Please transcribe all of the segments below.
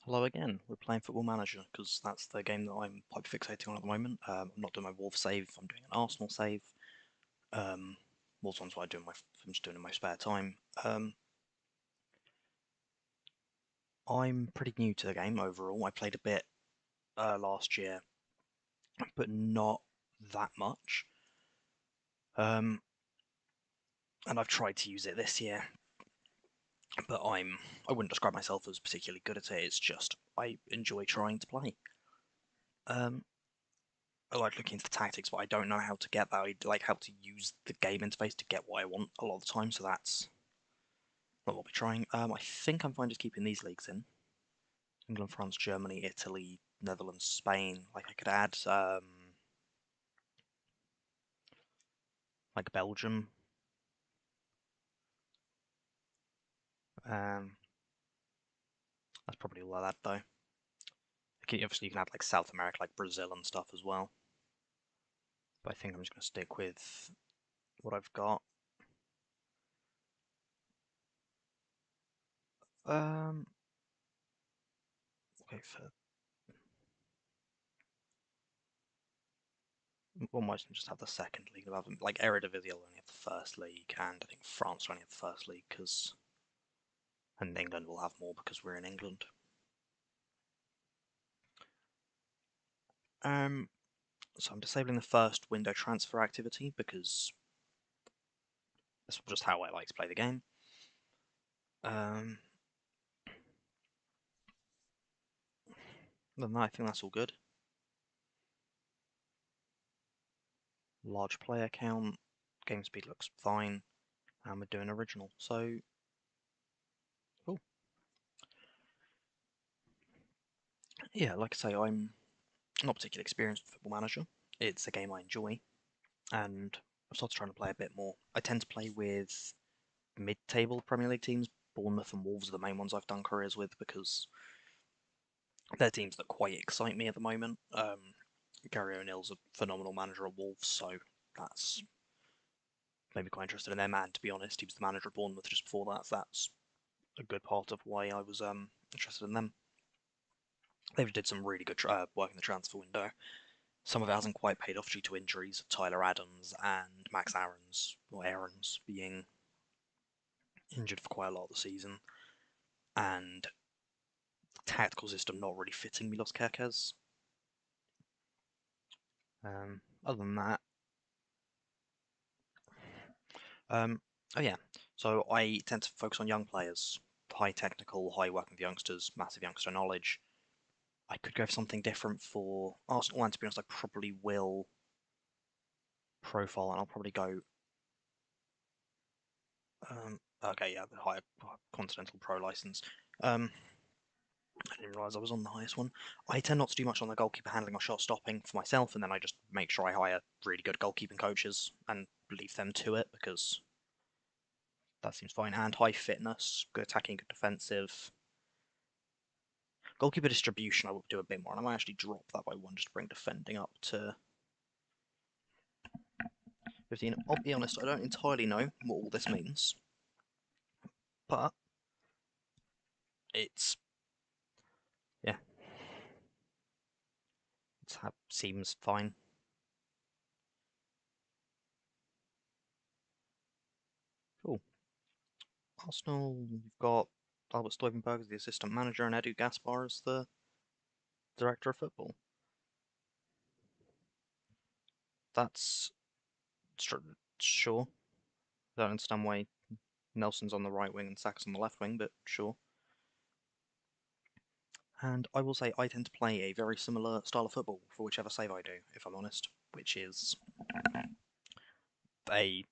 Hello again. We're playing Football Manager because that's the game that I'm quite fixating on at the moment. I'm not doing my Wolves save. I'm doing an Arsenal save. Wolves one's what I'm just doing in my spare time. I'm pretty new to the game overall. I played a bit last year, but not that much. Um, and I've tried to use it this year, but I wouldn't describe myself as particularly good at it. It's just I enjoy trying to play. Um, I like looking into the tactics, but I don't know how to get that. I like how to use the game interface to get what I want a lot of the time, so that's what we'll be trying. I think I'm fine just keeping these leagues in. England, France, Germany, Italy, Netherlands, Spain. Like I could add like Belgium. Um, that's probably all I'll add though. Obviously, you can add like South America, like Brazil and stuff as well. But I think I'm just going to stick with what I've got. Um, okay, one might just have the second league. Like Eredivisie will only have the first league, and I think France will only have the first league and England will have more because we're in England. Um, so I'm disabling the first window transfer activity because that's just how I like to play the game. Um, Other than that, I think that's all good. Large player count, game speed looks fine, and we're doing original. So, cool. Yeah, like I say, I'm not particularly experienced with Football Manager. It's a game I enjoy, and I've started trying to play a bit more. I tend to play with mid-table Premier League teams. Bournemouth and Wolves are the main ones I've done careers with because they're teams that quite excite me at the moment. Gary O'Neill's a phenomenal manager at Wolves, so that's made me quite interested in them. And to be honest, he was the manager of Bournemouth just before that. So that's a good part of why I was interested in them. They've did some really good work in the transfer window. Some of it hasn't quite paid off due to injuries of Tyler Adams and Max Aarons being injured for quite a lot of the season, and the tactical system not really fitting Milos Kerkez. Other than that, oh yeah, so I tend to focus on young players, high technical, high working with youngsters, massive youngster knowledge. I could go for something different for Arsenal, and to be honest, I probably will profile, and I'll probably go. Okay, yeah, the higher Continental Pro license. Um, I didn't realise I was on the highest one. I tend not to do much on the goalkeeper handling or shot stopping for myself, and then I just make sure I hire really good goalkeeping coaches and leave them to it because that seems fine. And high fitness, good attacking, good defensive. Goalkeeper distribution, I will do a bit more, and I might actually drop that by one just to bring defending up to 15. I'll be honest, I don't entirely know what all this means, but it's yeah, it seems fine. Cool. Arsenal, we've got Albert Stuyvenberg as the assistant manager and Edu Gaspar as the director of football. That's sure. I don't understand why Nelson's on the right wing and Saka's on the left wing, but sure. And I will say I tend to play a very similar style of football for whichever save I do, if I'm honest, which is a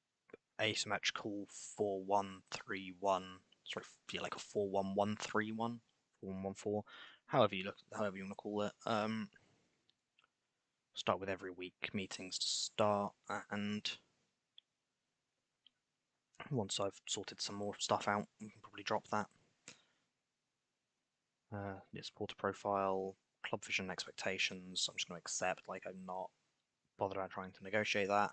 asymmetrical 4-1-3-1. Sorry, yeah, like a 4-1-1-3-1, 4-1-1-4, however you want to call it. Start with every week meetings to start, and once I've sorted some more stuff out, we can probably drop that. Supporter profile, club vision expectations. I'm just going to accept, like I'm not bothered about trying to negotiate that.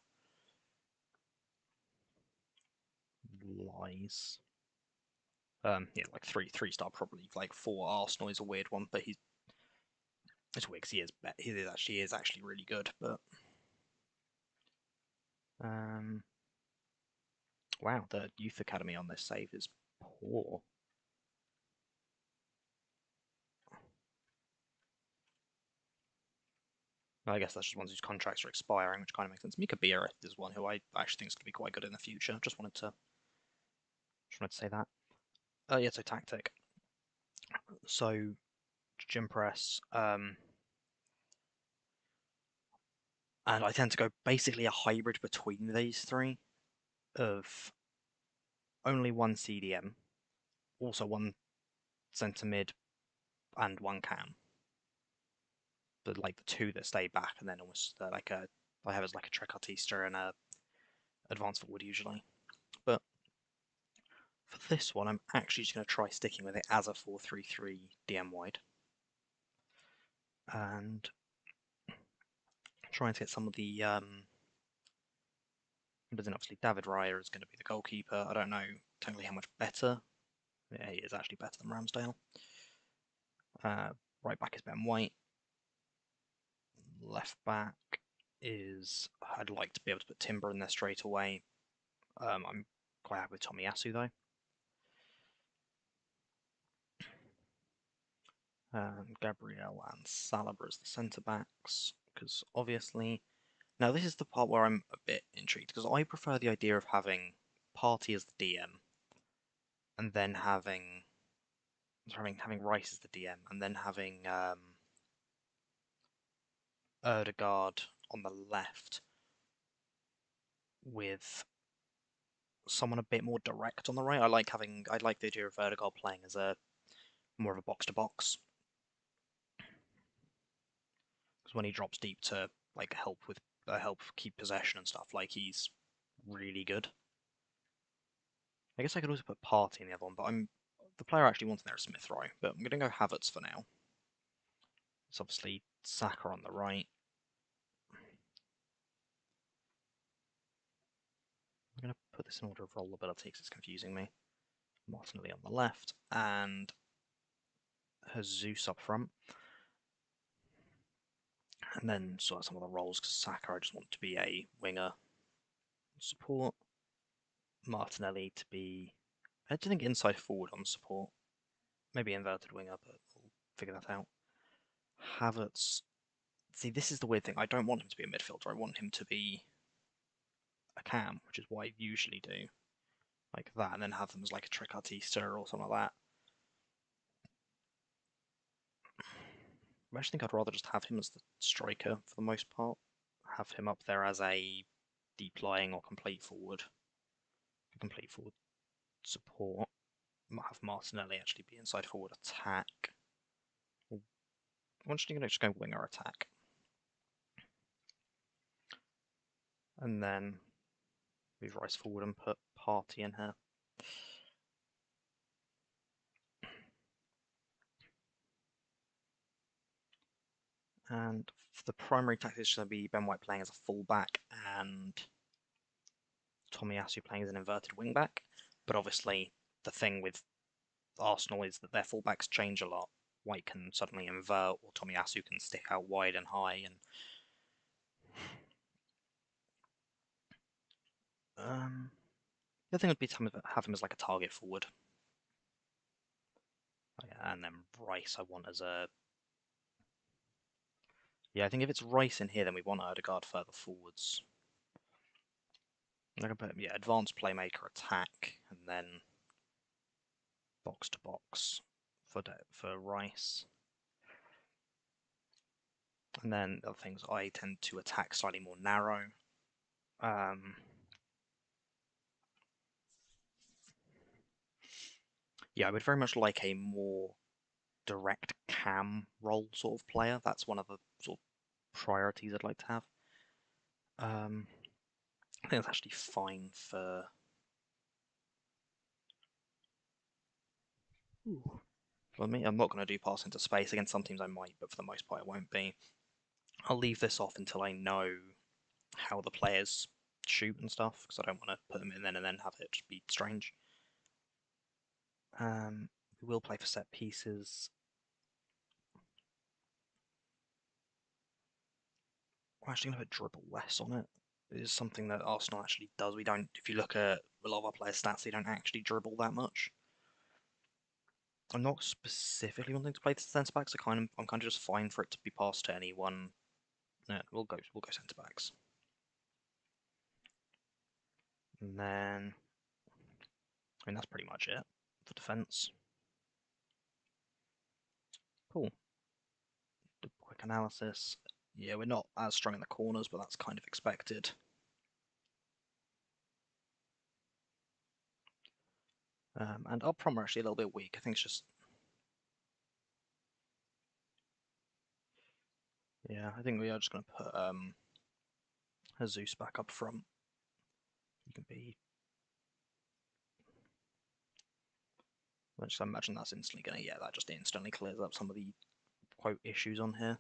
Lies. Yeah, like three-star probably. Like 4 Arsenal is a weird one, but it's weird 'cause he is actually really good. But um, wow, the youth academy on this save is poor. I guess that's just ones whose contracts are expiring, which kind of makes sense. Mika Biereth is one who I actually think is going to be quite good in the future. Just wanted to say that. Yeah, so tactic. So gym press, and I tend to go basically a hybrid between these three of only one CDM, also one centre mid, and one cam. But like the two that stay back, and then almost I have as like a trequartista and a advanced forward usually. But for this one, I'm actually just going to try sticking with it as a 4-3-3 DM wide, and trying to get some of the. But then obviously David Raya is going to be the goalkeeper. I don't know technically how much better. Yeah, he is actually better than Ramsdale. Right back is Ben White. Left back is I'd like to be able to put Timber in there straight away. I'm quite happy with Tomiyasu though. Gabriel and Saliba as the centre backs because obviously now this is the part where I'm a bit intrigued because I prefer the idea of having Partey as the DM and then having Rice as the DM and then having Erdegaard on the left with someone a bit more direct on the right. I like the idea of Erdegaard playing as a more of a box to box because when he drops deep to like help keep possession and stuff, like he's really good. I guess I could also put Partey in the other one, but the player I actually wanting there is Smith Rowe, but I'm gonna go Havertz for now. It's obviously Saka on the right. I'm gonna put this in order of rollability because it's confusing me. Martinelli on the left and Jesus up front. And then sort out some of the roles because Saka I just want to be a winger support. Martinelli to be I do think inside forward on support. Maybe inverted winger, but we'll figure that out. Havertz. See, this is the weird thing. I don't want him to be a midfielder. I want him to be a cam, which is what I usually do. Like that, and then have them as like a trequartista or something like that. I actually think I'd rather just have him as the striker for the most part. Have him up there as a deep lying or complete forward support. Might have Martinelli actually be inside forward attack. I'm actually going to just go winger attack. And then move Rice forward and put Partey in here. And the primary tactic is going to be Ben White playing as a fullback and Tomiyasu playing as an inverted wingback. But obviously, the thing with Arsenal is that their fullbacks change a lot. White can suddenly invert, or Tomiyasu can stick out wide and high. And the other thing would be to have him as like a target forward. And then Rice, I want as a. Yeah, I think if it's Rice in here, then we want Odegaard further forwards. I can put advanced playmaker attack, and then box to box for Rice. And then the other things I tend to attack slightly more narrow. Yeah, I would very much like a more direct cam role sort of player. That's one of the sort of priorities I'd like to have. I think that's actually fine for. For me, I'm not going to do pass into space. Again, some teams I might, but for the most part, it won't be. I'll leave this off until I know how the players shoot and stuff, because I don't want to put them in then and then have it just be strange. We will play for set pieces. We're actually going to put dribble less on it. It is something that Arsenal actually does. We don't. If you look at a lot of our players' stats, they don't actually dribble that much. I'm not specifically wanting to play the centre backs. I'm kind of just fine for it to be passed to anyone. Yeah, we'll go centre backs. And then, I mean, that's pretty much it for defence. Cool. Do a quick analysis. Yeah, we're not as strong in the corners, but that's kind of expected. And up front, we're actually a little bit weak. I think it's just. Yeah, I think we are just going to put Jesus back up front. He can be. I just imagine that's instantly going to. Yeah, that just instantly clears up some of the quote issues on here.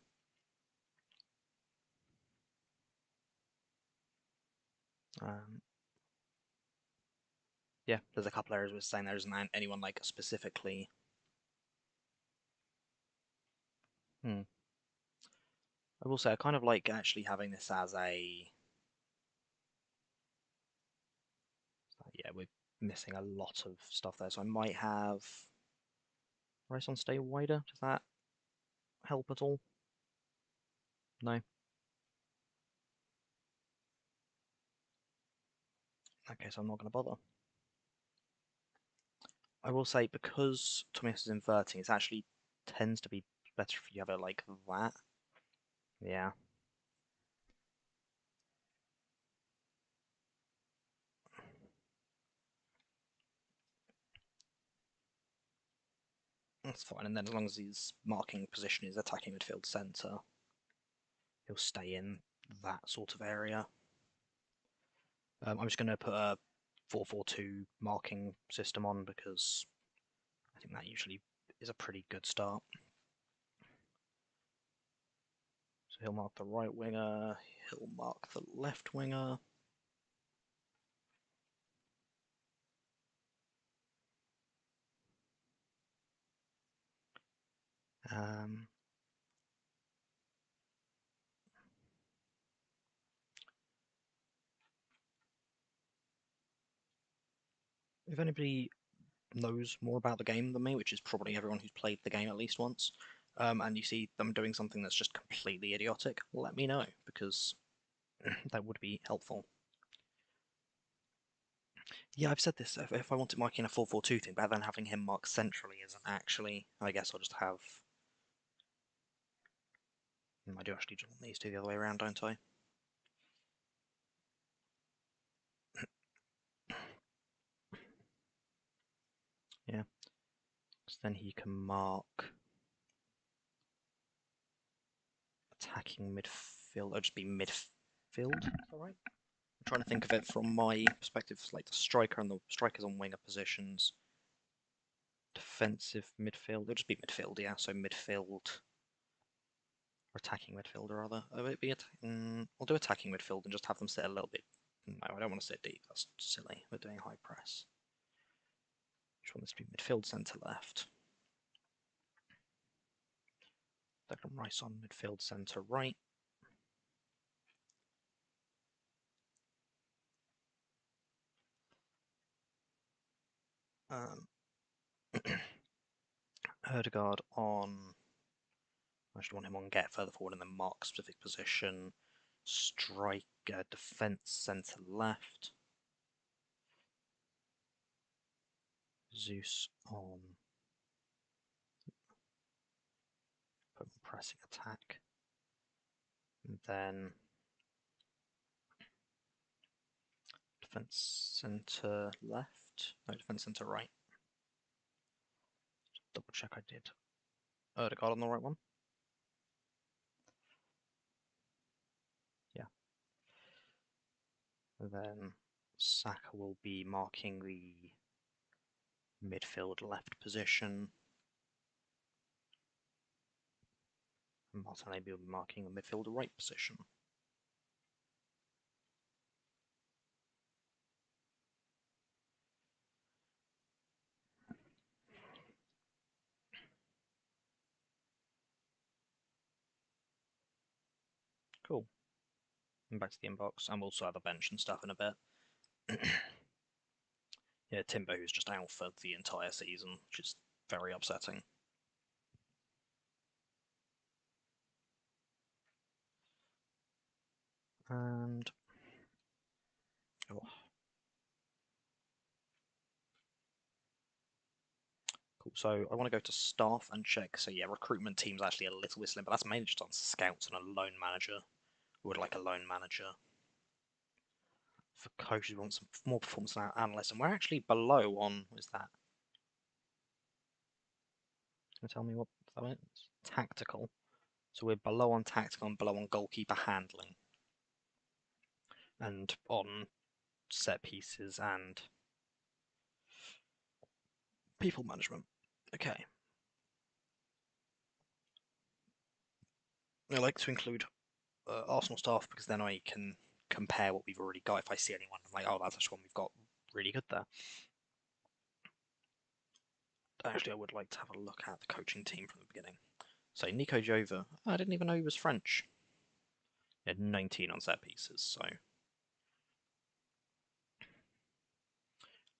Yeah, there's a couple areas we're saying there isn't anyone like specifically. I will say I kind of like actually having this as a. Yeah, we're missing a lot of stuff there, so I might have Rice on stay wider. Does that help at all? No. Okay, so I'm not going to bother. I will say because Tomiyasu is inverting, it actually tends to be better if you have it like that. Yeah. That's fine, and then as long as his marking position is attacking midfield centre, he'll stay in that sort of area. I'm just going to put a 4-4-2 marking system on because I think that usually is a pretty good start. So he'll mark the right winger, he'll mark the left winger. If anybody knows more about the game than me, which is probably everyone who's played the game at least once, and you see them doing something that's just completely idiotic, let me know, because that would be helpful. Yeah, I've said this, if I wanted marking a 4-4-2 thing, better than having him mark centrally isn't actually, I guess I'll just have... I do actually want these two the other way around, don't I? Yeah. So then he can mark attacking midfield. It'll just be midfield, is that right? I'm trying to think of it from my perspective, like the striker and the strikers on winger positions. Defensive midfield. It'll just be midfield, yeah. So midfield, or attacking midfield, rather. We'll do attacking midfield and just have them sit a little bit. No, I don't want to sit deep. That's silly. We're doing high press. Just want this to be midfield, centre, left. Declan Rice on midfield, centre, right. Ødegaard on. I actually want him on get further forward and then mark specific position. Striker, defence, centre, left. Zeus on pressing attack. And then defence centre left. No, defence centre right. Double check I did Ødegaard on the right one. Yeah. And then Saka will be marking the midfield left position. And Martinelli will be marking the midfield right position. Cool. And back to the inbox, and we'll also have the bench and stuff in a bit. Yeah, Timber, who's just out for the entire season, which is very upsetting. And oh. Cool. So I want to go to staff and check. So yeah, recruitment team's actually a little bit slim, but that's mainly just on scouts and a loan manager. Would like a loan manager. For coaches, we want some more performance analysts, and we're actually below on. What is that? Can you tell me what that is? Tactical. So we're below on tactical and below on goalkeeper handling, and on set pieces and people management. Okay. I like to include Arsenal staff because then I can compare what we've already got. If I see anyone, I'm like, oh, that's actually one we've got really good there. Actually, I would like to have a look at the coaching team from the beginning. So Nico Jova, I didn't even know he was French. He had 19 on set pieces, so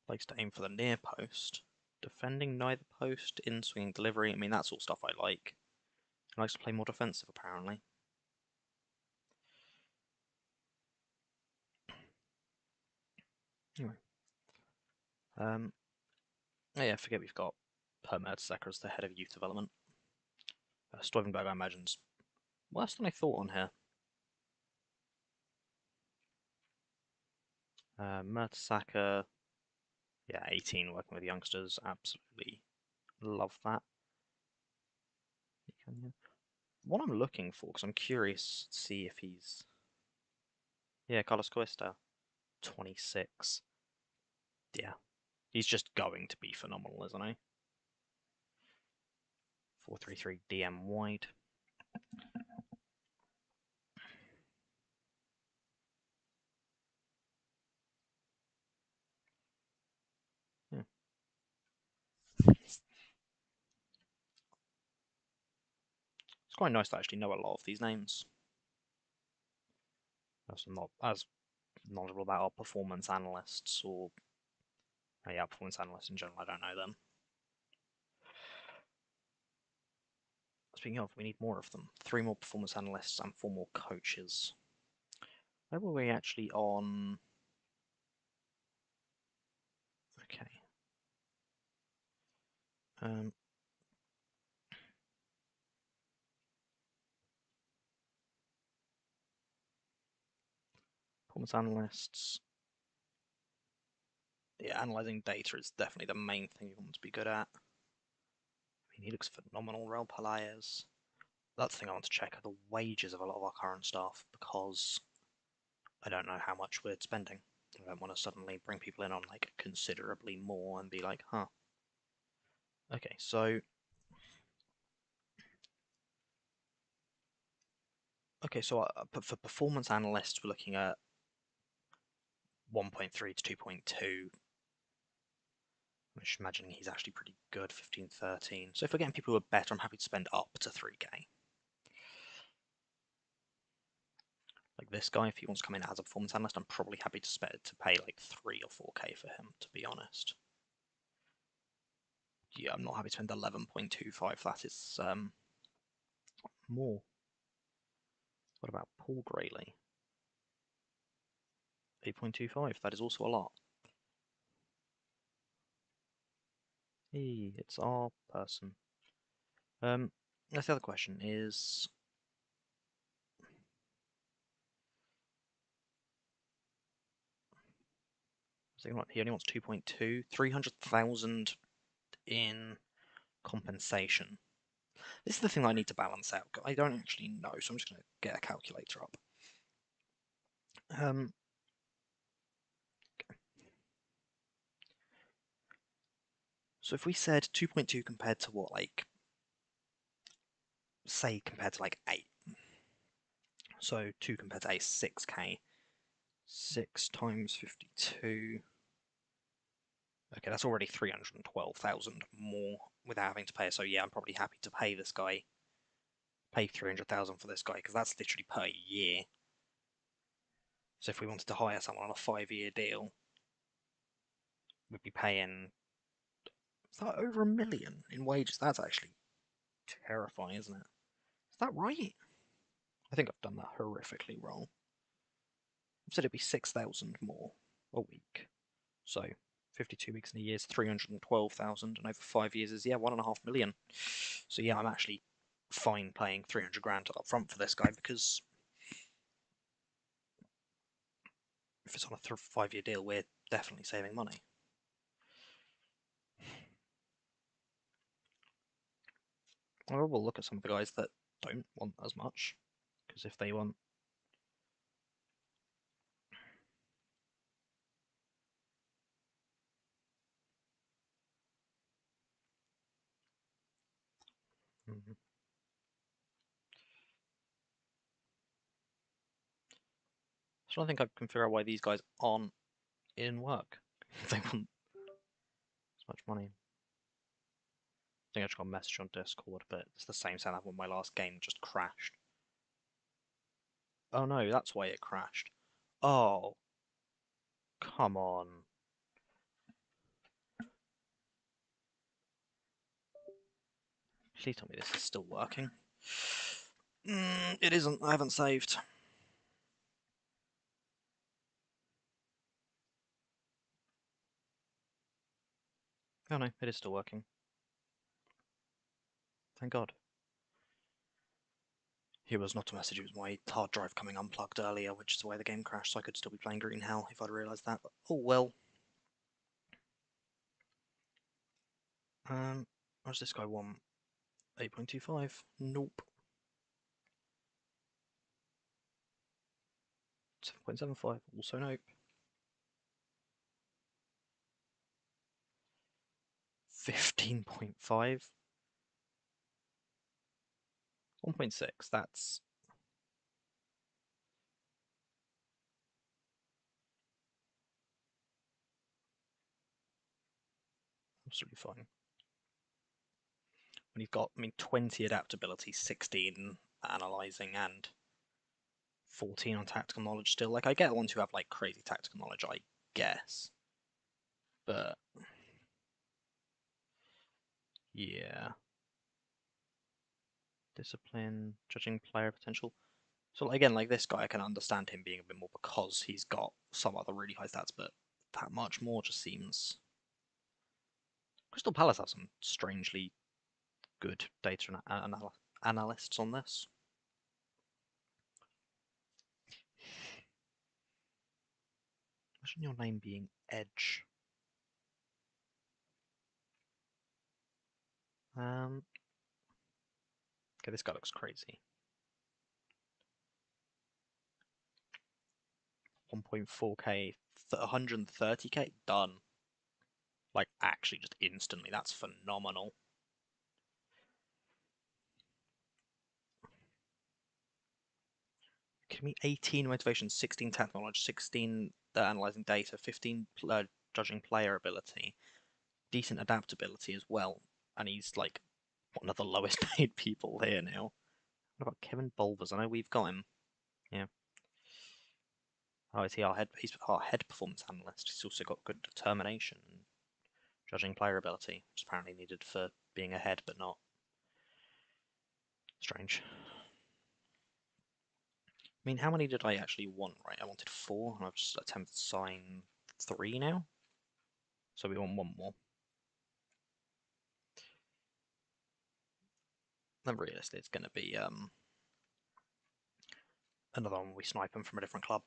likes to aim for the near post. Defending neither post, in swinging delivery. I mean, that's all stuff I like. He likes to play more defensive, apparently. Anyway. Oh yeah, I forget we've got Per Mertesacker as the head of youth development. Stuyvenberg, I imagine, is worse than I thought on here. Mertesacker, yeah, 18, working with youngsters, absolutely love that. What I'm looking for, because I'm curious to see if he's... Yeah, Carlos Cuesta, 26. Yeah, he's just going to be phenomenal, isn't he? 4-3-3 DM wide. Yeah. It's quite nice to actually know a lot of these names. I'm not as knowledgeable about our performance analysts or yeah, performance analysts in general. I don't know them. Speaking of, we need more of them. 3 more performance analysts and 4 more coaches. Where were we actually on? Okay. Performance analysts. Yeah, analyzing data is definitely the main thing you want to be good at. I mean, he looks phenomenal, Raul Pelaez. That's the thing I want to check are the wages of a lot of our current staff because I don't know how much we're spending. I don't want to suddenly bring people in on like considerably more and be like, huh. Okay, so for performance analysts, we're looking at 1.3 to 2.2. I'm just imagining he's actually pretty good, 15, 13. So if we're getting people who are better, I'm happy to spend up to 3k. Like this guy, if he wants to come in as a performance analyst, I'm probably happy to pay like 3 or 4k for him, to be honest. Yeah, I'm not happy to spend 11.25. That is more. What about Paul Grayley? 8.25. That is also a lot. Hey, it's our person. That's the other question is. So he only wants 2.2, 300,000 in compensation. This is the thing I need to balance out. I don't actually know, so I'm just going to get a calculator up. So if we said 2.2 compared to what, like, say compared to like 8. So 2 compared to 8 is 6k. 6 times 52. Okay, that's already 312,000 more without having to pay. So yeah, I'm probably happy to pay this guy pay 300,000 for this guy because that's literally per year. So if we wanted to hire someone on a 5-year deal, we'd be paying over $1 million in wages. That's actually terrifying, isn't it? Is that right? I think I've done that horrifically wrong. I said it'd be 6,000 more a week. So 52 weeks in a year is 312,000, and over 5 years is 1.5 million. So yeah, I'm actually fine paying 300 grand up front for this guy because if it's on a 5-year deal, we're definitely saving money. Well, we'll look at some of the guys that don't want as much, because if they want So I think I can figure out why these guys aren't in work. They want as much money. I think I just got a message on Discord, but it's the same sound when my last game just crashed. Oh no, that's why it crashed. Oh, come on. Please tell me this is still working. It isn't. I haven't saved. Oh no, it is still working. Thank God. It was not a message, it was my hard drive coming unplugged earlier, which is why the game crashed, so I could still be playing Green Hell if I'd realised that. But, oh well. What does this guy want? 8.25? Nope. 7.75? Also nope. 15.5? 1.6, that's... absolutely fine. When you've got, 20 adaptability, 16 analysing, and 14 on tactical knowledge still. Like, I get the ones who have, like, crazy tactical knowledge, I guess. But... yeah. Discipline, judging player potential. So again, like this guy, I can understand him being a bit more because he's got some other really high stats, but that much more just seems... Crystal Palace have some strangely good data analysts on this. Imagine your name being Edge. Okay, this guy looks crazy. 1.4k, 130k, done. Like, actually, just instantly. That's phenomenal. Give me 18 motivation, 16 tech knowledge, 16 analyzing data, 15 judging player ability, decent adaptability as well. And he's like one of the lowest paid people here now. What about Kevin Bulvers? I know we've got him. Yeah. Oh, is he our head? He's our head performance analyst. He's also got good determination and judging player ability, which is apparently needed for being a head, but not. Strange. I mean, how many did I actually want, right? I wanted 4, and I've just attempted to sign 3 now. So we want 1 more. Then realistically, it's going to be another one we snipe him from a different club.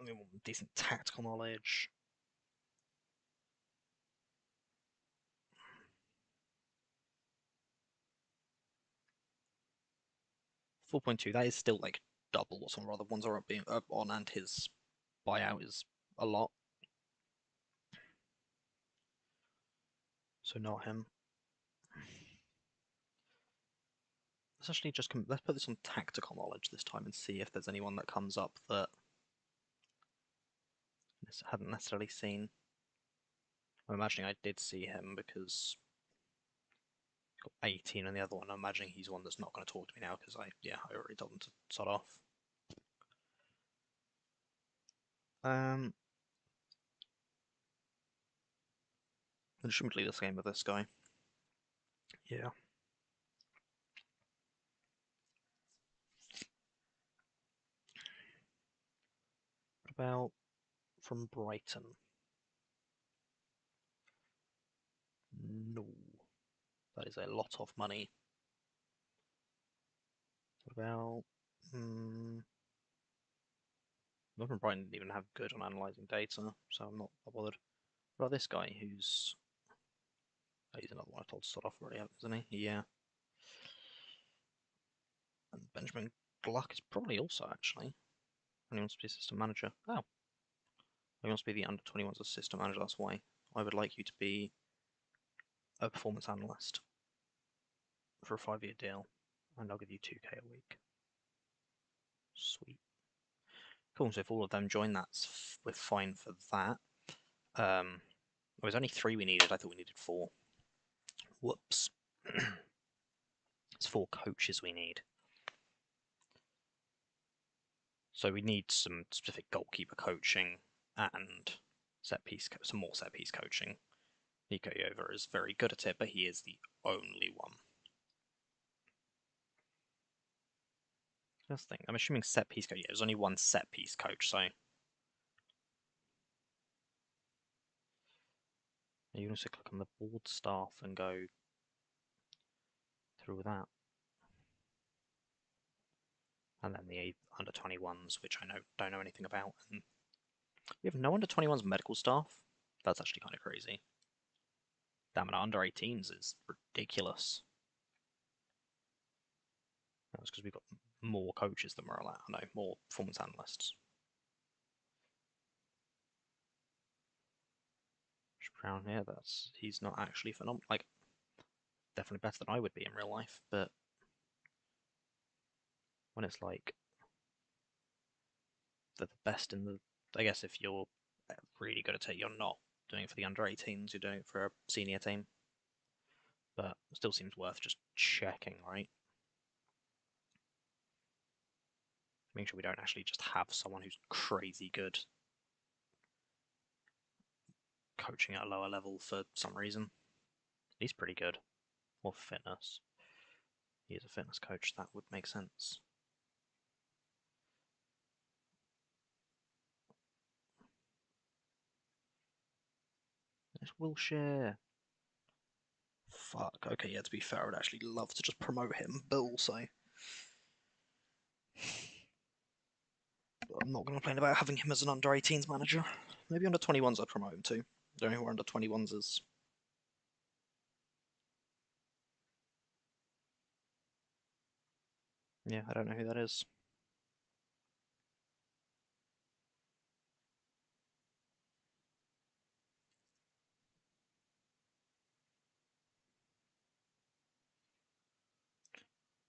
We want decent tactical knowledge. 4.2, that is still like double what some of our other ones are being on, and his buyout is a lot. So not him. let's actually just let's put this on tactical knowledge this time and see if there's anyone that comes up that I hadn't necessarily seen. I'm imagining I did see him because he got 18 on the other one. I'm imagining he's one that's not going to talk to me now because I already told him to sod off. I shouldn't play this game with this guy. Yeah. What about from Brighton? No. That is a lot of money. What about... From Brighton didn't even have good on analysing data, so I'm not bothered. What about this guy who's... Oh, he's another one I told to start off already, isn't he? Yeah. And Benjamin Gluck is probably also, actually. And he wants to be assistant manager. Oh. He wants to be the under-21s assistant manager, that's why. I would like you to be a performance analyst for a 5-year deal, and I'll give you 2k a week. Sweet. Cool, so if all of them join, we're fine for that. There was only 3 we needed, I thought we needed 4. Whoops. It's 4 coaches we need. So we need some specific goalkeeper coaching and some more set piece coaching. Nico Yova is very good at it, but he is the only one. Just think, I'm assuming set piece coach. Yeah, there's only one set piece coach, so you can also click on the board staff and go through that. And then the under 21s, which I don't know anything about. And we have no under 21s medical staff. That's actually kind of crazy. Damn it, under 18s is ridiculous. That's because we've got more coaches than we're allowed. No, more performance analysts. Brown here, he's not actually phenomenal. Like, definitely better than I would be in real life, but when it's like the best in the, I guess if you're really good at it, you're not doing it for the under 18s, you're doing it for a senior team. But it still seems worth just checking, right? Make sure we don't actually just have someone who's crazy good coaching at a lower level for some reason. He's pretty good. Or fitness. He is a fitness coach, that would make sense. It's Wilshere. Fuck. Okay, yeah, to be fair, I would actually love to just promote him, but also I'm not going to complain about having him as an under 18s manager. Maybe under 21s I'd promote him too. Don't know who under 21s is. Yeah, I don't know who that is.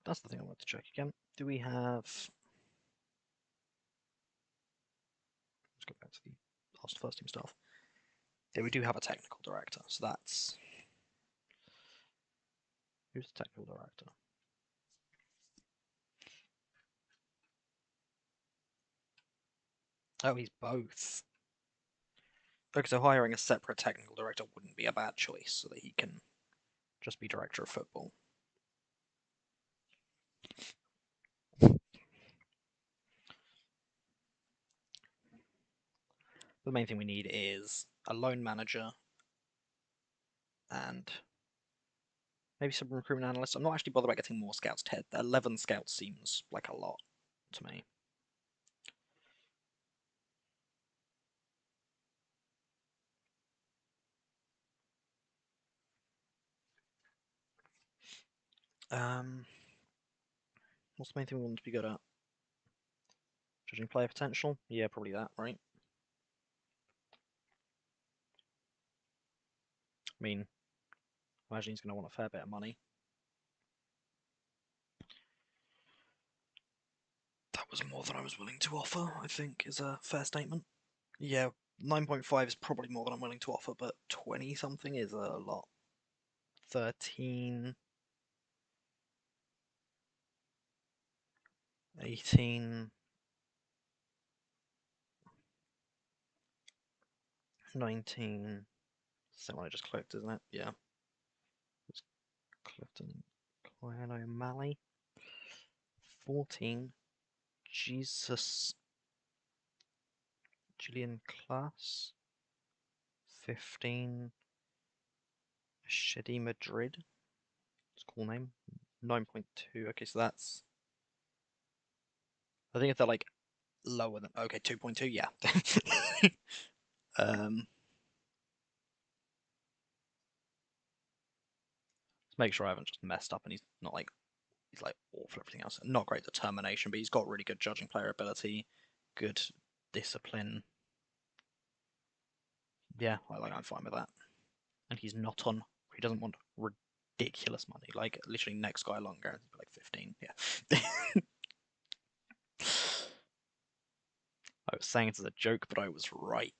That's the thing I want to check again. Do we have... Let's go back to the first team stuff. Yeah, we do have a technical director, so that's... Who's the technical director? Oh, he's both. Okay, so hiring a separate technical director wouldn't be a bad choice, so that he can just be director of football. The main thing we need is a loan manager and maybe some recruitment analysts. I'm not actually bothered about getting more scouts. 11 scouts seems like a lot to me. What's the main thing we want to be good at? Judging player potential? Yeah, probably that, right? I mean, I imagine he's going to want a fair bit of money. was more than I was willing to offer, I think, is a fair statement. Yeah, 9.5 is probably more than I'm willing to offer, but 20 something is a lot. 13, 18, 19. It's the one I just clicked, isn't it? Yeah. It's Clifton Clan O'Malley. 14. Jesus. Julian Class. 15. Shedi Madrid. It's a cool name. 9.2. Okay, so that's. I think if they're like lower than. Okay, 2.2. Yeah. um. Let's make sure I haven't just messed up and he's not like. He's like awful everything else. Not great determination, but he's got really good judging player ability, good discipline. Yeah, I'm fine with that. And he's not on. He doesn't want ridiculous money. Like literally next guy along guaranteed like 15. Yeah. I was saying it as a joke, but I was right,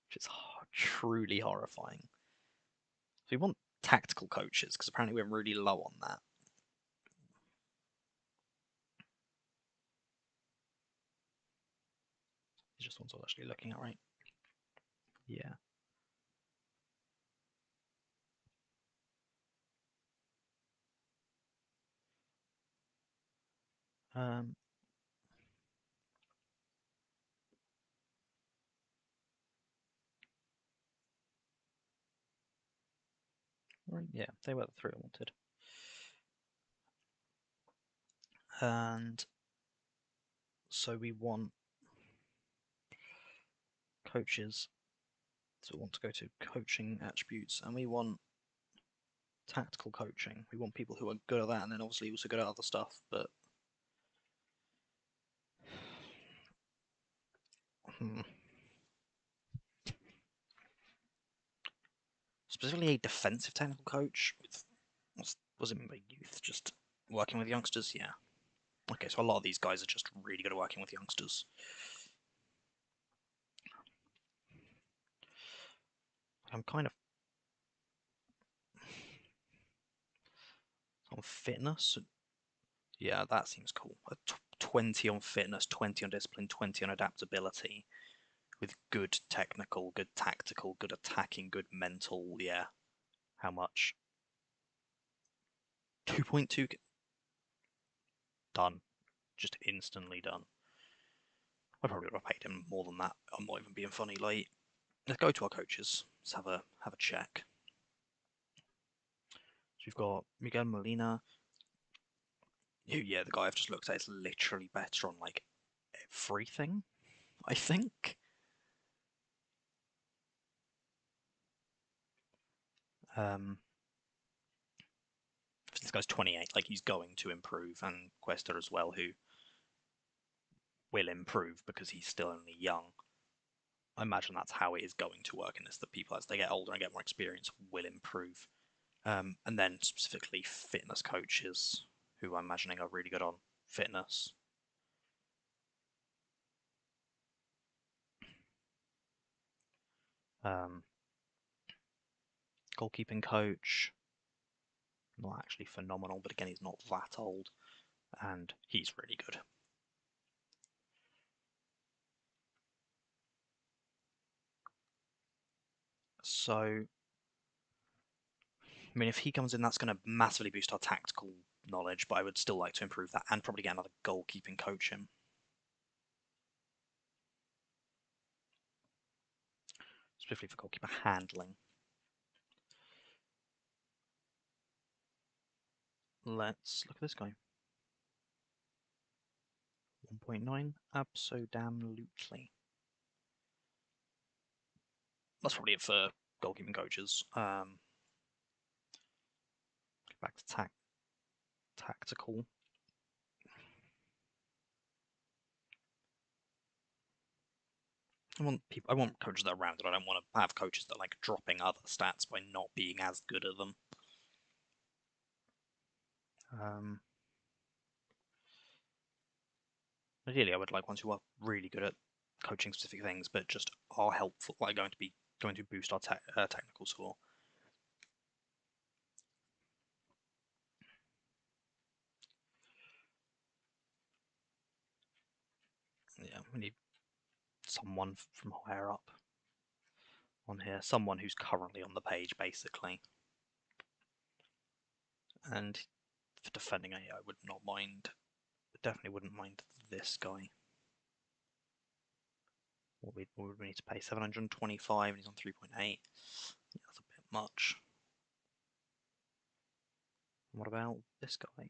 which is truly horrifying. So we want tactical coaches because apparently we're really low on that. These just ones I was actually looking at, right? Yeah. Um, right, yeah, they were the three I wanted. And so we want coaches. So we want to go to coaching attributes, and we want tactical coaching. We want people who are good at that, and then obviously also good at other stuff. But specifically a defensive technical coach with was it by youth, just working with youngsters? Yeah. Okay, so a lot of these guys are just really good at working with youngsters. I'm kind of on fitness. Yeah, that seems cool. 20 on fitness, 20 on discipline, 20 on adaptability, with good technical, good tactical, good attacking, good mental. Yeah. How much? 2.2. Done. Just instantly done. I probably would have paid him more than that. I'm not even being funny. Like, let's go to our coaches. Let's have a check. So we've got Miguel Molina. Who, yeah, the guy I've just looked at is literally better on like everything. I think. Um, this guy's 28. Like he's going to improve, and Cuesta as well, who will improve because he's still only young. I imagine that's how it is going to work in this. That people, as they get older and get more experience, will improve. And then specifically fitness coaches, who I'm imagining are really good on fitness. Um, Goalkeeping coach, not actually phenomenal, but again, he's not that old, and he's really good. So, I mean, if he comes in, that's going to massively boost our tactical knowledge, but I would still like to improve that and probably get another goalkeeping coach in. Specifically for goalkeeper handling. Let's look at this guy. 1.9, absolutely. That's probably it for goalkeeping coaches. Back to tactical. I want coaches that are rounded. I don't want to have coaches that are like dropping other stats by not being as good at them. Um, Ideally, I would like ones who are really good at coaching specific things, but just are helpful, like going to boost our technical score. Yeah, we need someone from higher up on here, someone who's currently on the page, basically. And for defending A, I would not mind. Definitely wouldn't mind this guy. What would we need to pay? 725, and he's on 3.8. Yeah, that's a bit much. What about this guy?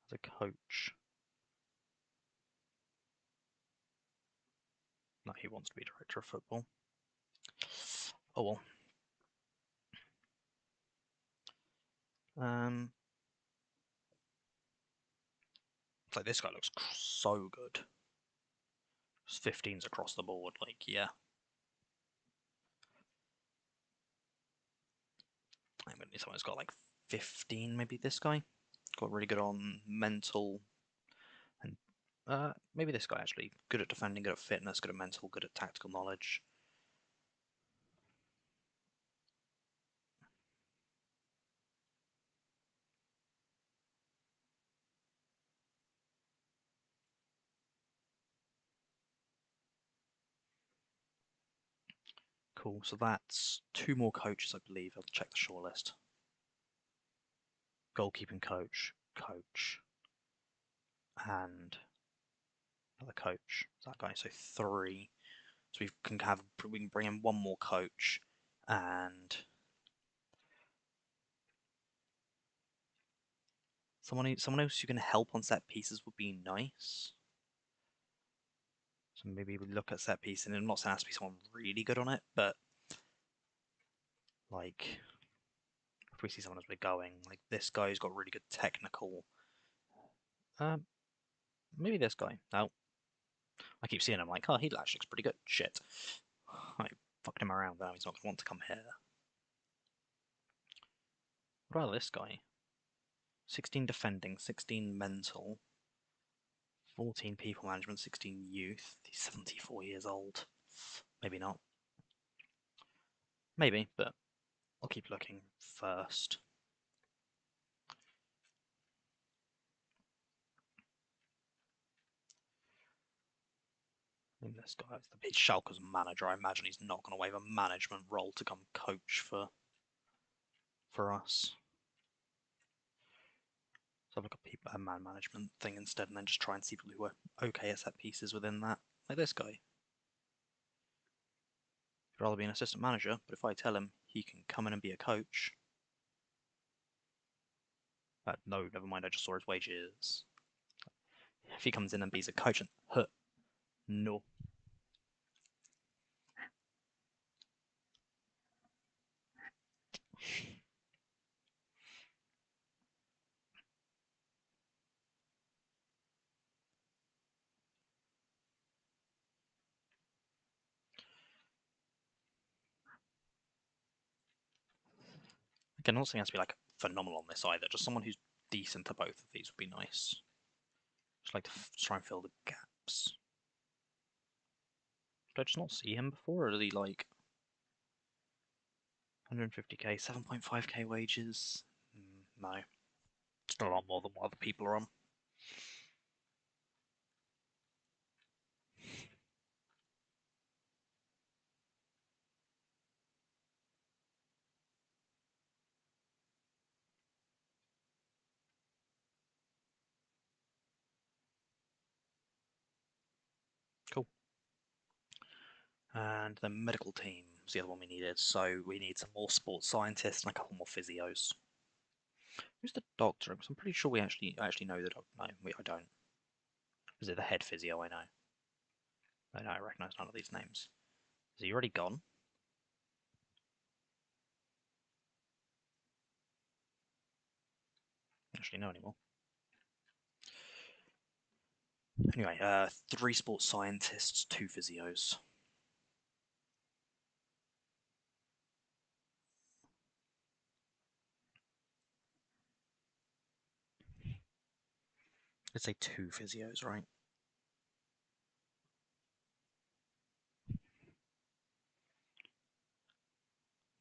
As a coach. No, he wants to be director of football. Oh well. It's like this guy looks so good. Just 15s across the board, like, yeah. I'm gonna need someone who's got like 15, maybe this guy. Got really good on mental and maybe this guy actually. Good at defending, good at fitness, good at mental, good at tactical knowledge. Cool, so that's two more coaches, I believe. I'll check the shortlist. Goalkeeping coach, and another coach. That guy, so three. So we can bring in one more coach and someone else who can help on set pieces would be nice. So maybe we look at set piece, and I'm not saying it has to be someone really good on it, but like if we see someone as we're going, like this guy who's got really good technical. Maybe this guy. No, I keep seeing him like, oh, he actually looks pretty good. Shit, I fucked him around. Now he's not gonna want to come here. What about this guy? 16 defending, 16 mental, 14 people management, 16 youth. He's 74 years old. Maybe not. Maybe, but I'll keep looking first. And this guy's the Schalke's manager. I imagine he's not going to waive a management role to come coach for us. So I'll look at a man management thing instead, and then just try and see people who are okay at set pieces within that. Like this guy. He'd rather be an assistant manager, but if I tell him he can come in and be a coach, no, never mind. I just saw his wages. If he comes in and be a coach, and no. Again, I'm not saying it has to be like phenomenal on this either. Just someone who's decent at both of these would be nice. Just like to try and fill the gaps. Did I just not see him before, or is he like 150k, 7.5k wages? No. It's not a lot more than what other people are on. Cool. And the medical team was the other one we needed. So we need some more sports scientists and a couple more physios. Who's the doctor? Because I'm pretty sure we actually know the doctor. No, I don't. Is it the head physio? I know. I know. I recognise none of these names. Is he already gone? Actually, no anymore. Anyway, 3 sports scientists, 2 physios. I'd say 2 physios, right?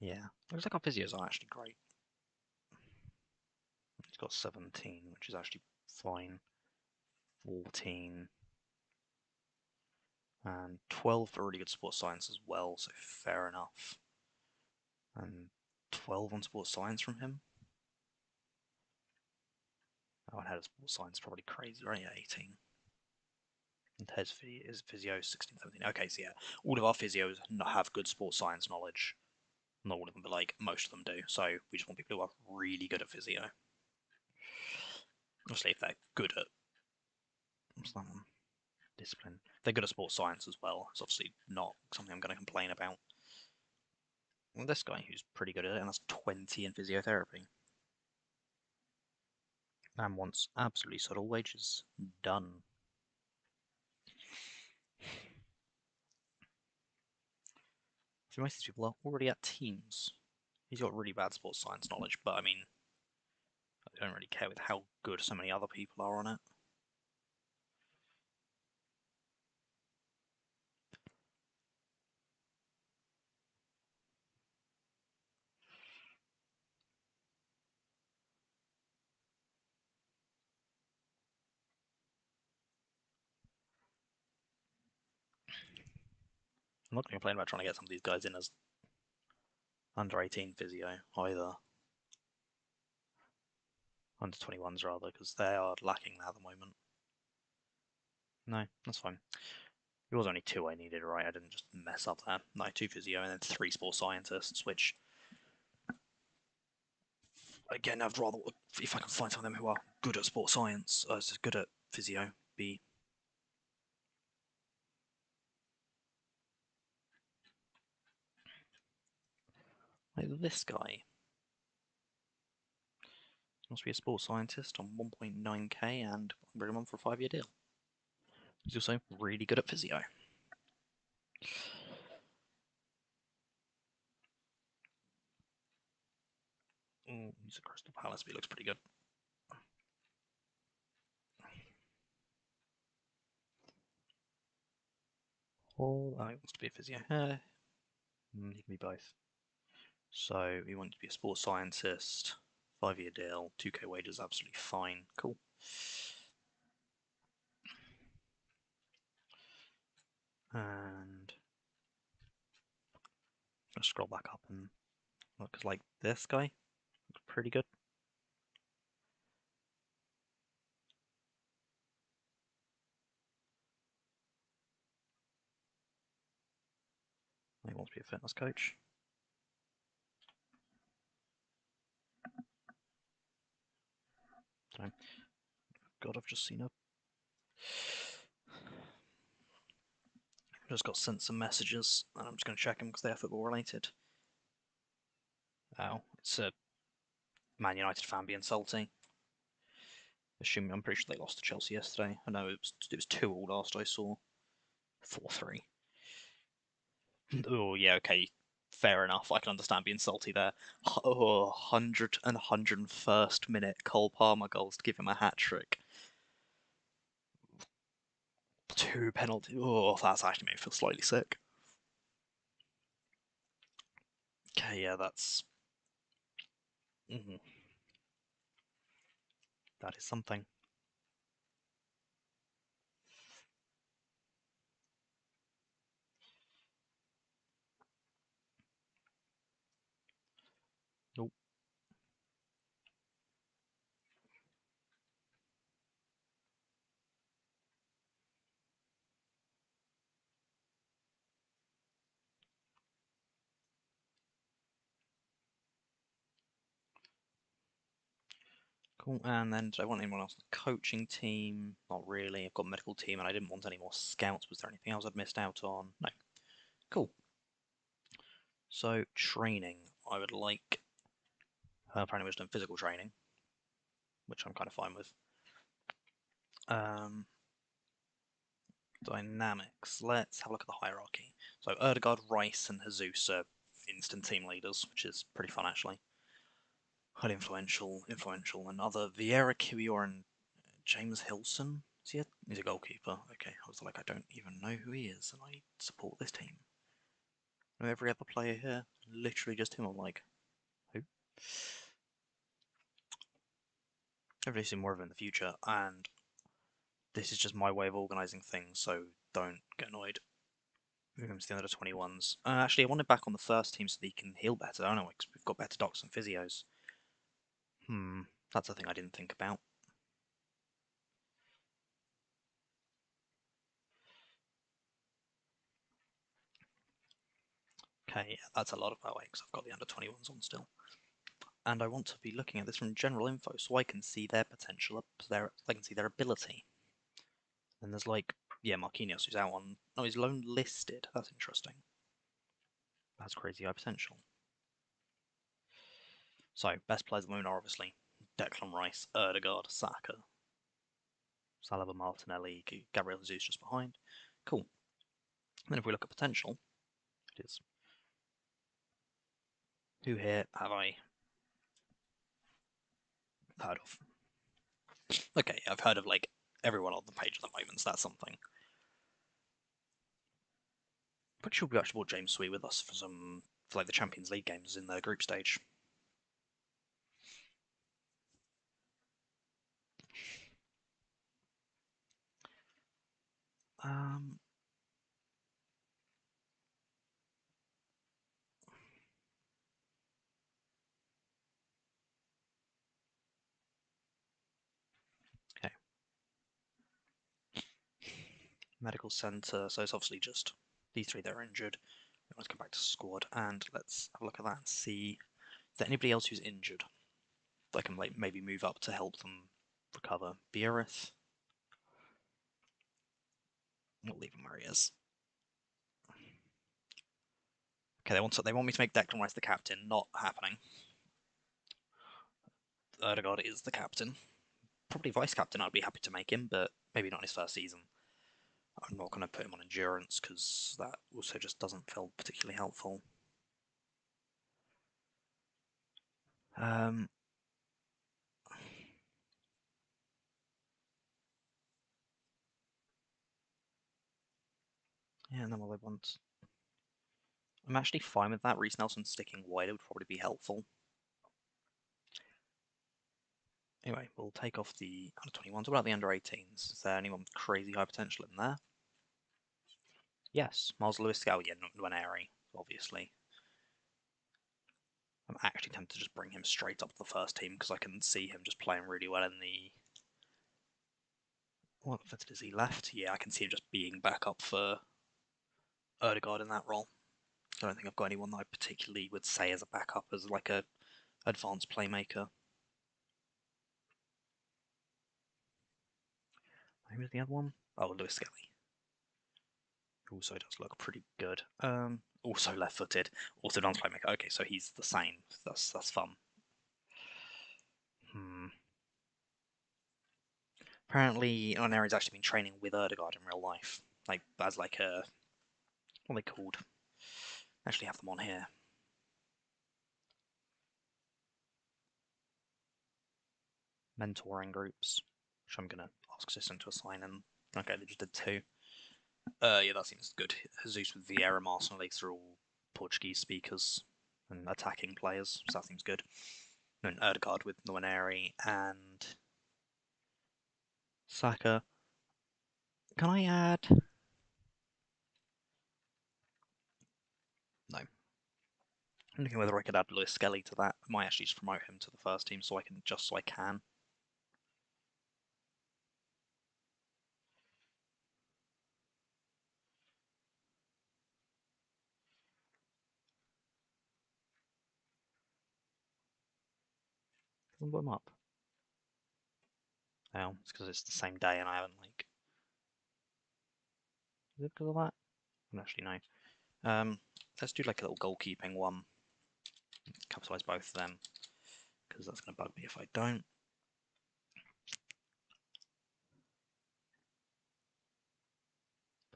Yeah. Looks like our physios are actually great. He's got 17, which is actually fine. 14. And 12 for really good sports science as well, so fair enough. And 12 on sports science from him. Oh, and head of sports science probably crazy, right? 18. And his physio 16, 17. Okay, so yeah, all of our physios have good sports science knowledge. Not all of them, but like most of them do. So we just want people who are really good at physio. Obviously, if they're good at what's that one? Discipline, they're good at sports science as well. It's obviously not something I'm going to complain about. And this guy who's pretty good at it, and that's 20 in physiotherapy. And wants absolutely subtle wages. Done. So most of these people are already at teams. He's got really bad sports science knowledge, but I mean, I don't really care with how good so many other people are on it. I'm not going to complain about trying to get some of these guys in as under 18 physio either. Under 21s rather, because they are lacking that at the moment. No, that's fine. It was only 2 I needed, right? I didn't just mess up there. No, 2 physio and then 3 sports scientists, which again, I'd rather, if I can find some of them who are good at sports science, good at physio, be. Like this guy. Must be a sports scientist on 1.9k and bring him on for a 5-year deal. He's also really good at physio. He's a Crystal Palace, but he looks pretty good. Oh, he wants to be a physio. He can be both. So he wants to be a sports scientist, 5-year deal, 2k wages, absolutely fine. Cool. And let's scroll back up and look, like this guy looks pretty good. He wants to be a fitness coach. So, God, I've just seen a. I've just got sent some messages, and I'm just going to check them because they are football related. Oh, it's a Man United fan being salty. Assuming I'm pretty sure they lost to Chelsea yesterday. I know it was 2-2 last I saw. 4-3. Oh yeah, okay. Fair enough. I can understand being salty there. Oh, 100 and 101st minute Cole Palmer goals to give him a hat trick. 2 penalties. Oh, that's actually made me feel slightly sick. Okay, yeah, that's. That is something. Nope. Cool. And then, do I want anyone else on the coaching team? Not really. I've got a medical team, and I didn't want any more scouts. Was there anything else I'd missed out on? No. Cool. So training, I would like. Apparently, we're just doing physical training, which I'm kind of fine with. Dynamics. Let's have a look at the hierarchy. So Erdegaard, Rice, and Jesus are instant team leaders, which is pretty fun actually. Highly influential, and other Vieira, Kiwior, and James Hilson. He's a goalkeeper. Okay, I was like, I don't even know who he is, and I support this team. I know every other player here, literally just him. I'm like, who? Hopefully see more of him in the future, and this is just my way of organising things, so don't get annoyed. Moving him to the under 21s. Actually, I want him back on the first team so that he can heal better. I don't know, because we've got better docs and physios. That's a thing I didn't think about. Okay, yeah, that's a lot of that way because I've got the under 21s on still. And I want to be looking at this from general info so I can see their potential, I can see their ability. And there's like, yeah, Marquinhos who's out on, oh, he's loan listed. That's interesting. That's crazy high potential. So, best players at the moment are obviously Declan Rice, Erdegaard, Saka, Saliba, Martinelli, Gabriel Jesus just behind. Cool. And then if we look at potential, it is. Who here have I heard of? Okay, I've heard of like everyone on the page at the moment, so that's something. Pretty sure we actually brought James Sweet with us for like the Champions League games in the group stage. Um, okay. Medical centre, so it's obviously just these three that are injured. Let's come back to squad and let's have a look at that and see is there anybody else who's injured that I can like maybe move up to help them recover. Bierith. We'll leave him where he is. Okay, they want me to make Declan Rice the captain. Not happening. Erdegaard is the captain. Probably vice captain. I'd be happy to make him, but maybe not in his first season. I'm not going to put him on endurance because that also just doesn't feel particularly helpful. Um, yeah, and then what I want. I'm actually fine with that. Reiss Nelson sticking wide would probably be helpful. Anyway, we'll take off the under 21s. What about the under 18s? Is there anyone with crazy high potential in there? Yes, Miles Lewis Scout, yeah, Nwaneri, obviously. I'm actually tempted to just bring him straight up to the first team because I can see him just playing really well in the. What fit is he left? Yeah, I can see him just being back up for Erdegaard in that role. I don't think I've got anyone that I particularly would say as a backup as like a advanced playmaker. Who was the other one? Oh, Lewis Skelly. Also does look pretty good. Also left-footed, also advanced playmaker. Okay, so he's the same. That's fun. Apparently, Nwaneri's actually been training with Erdegaard in real life, like as like a what are they called? I actually have them on here. Mentoring groups, which I'm gonna ask System to assign. And okay, they just did two. Yeah, that seems good. Jesus with Vieira, Martinelli through all Portuguese speakers and attacking players, so that seems good. And Erdegaard with Nwaneri and Saka. Can I add? No. I'm looking whether I could add Lewis Skelly to that. I might actually just promote him to the first team so I can. Can I put him up? Oh, it's because it's the same day and I haven't like. Is it because of that? I don't actually know. Let's do like a little goalkeeping one. Capitalise both of them because that's going to bug me if I don't.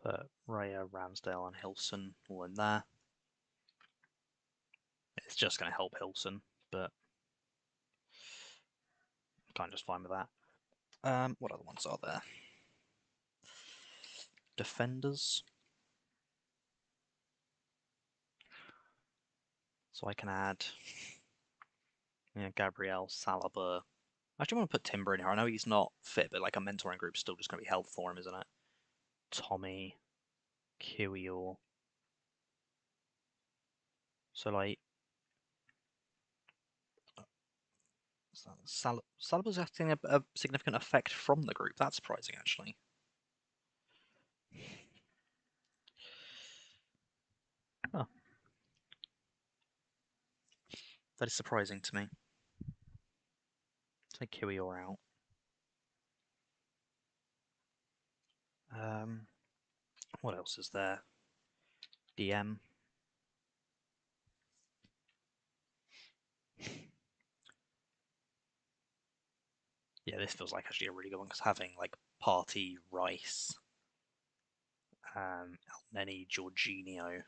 Put Raya, Ramsdale, and Hilson all in there. It's just going to help Hilson, but I'm kind of just fine with that. What other ones are there? Defenders. So I can add Gabriel, Saliba. I actually want to put Timber in here. I know he's not fit, but like a mentoring group's still just going to be helpful for him, isn't it? Tommy, Kiwior. So like, Saliba's having a significant effect from the group. That's surprising, actually. Oh, that is surprising to me. Take Kiwior out. What else is there? DM. Yeah, this feels like actually a really good one because having like Party, Rice, Elneny, Jorginho.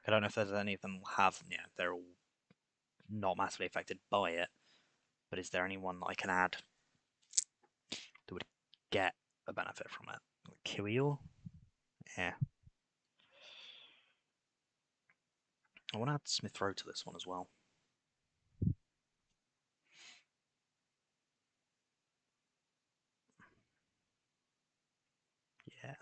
I don't know if there's any of them have, they're all not massively affected by it, but is there anyone that I can add that would get a benefit from it? Like Kiwior? Yeah. I want to add Smith Rowe to this one as well. Yeah.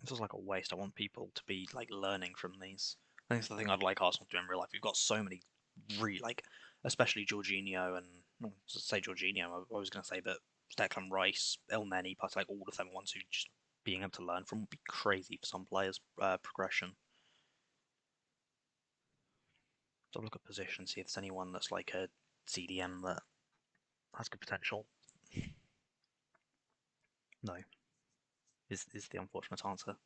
This is like a waste. I want people to be like learning from these. I think it's the thing I'd like Arsenal to do in real life. We've got so many, like, especially Jorginho and say Jorginho. I was going to say, but Declan Rice, Elneny, plus like all of them ones who just being able to learn from would be crazy for some players' progression. So I'll look at position, see if there's anyone that's like a CDM that has good potential. No, is the unfortunate answer.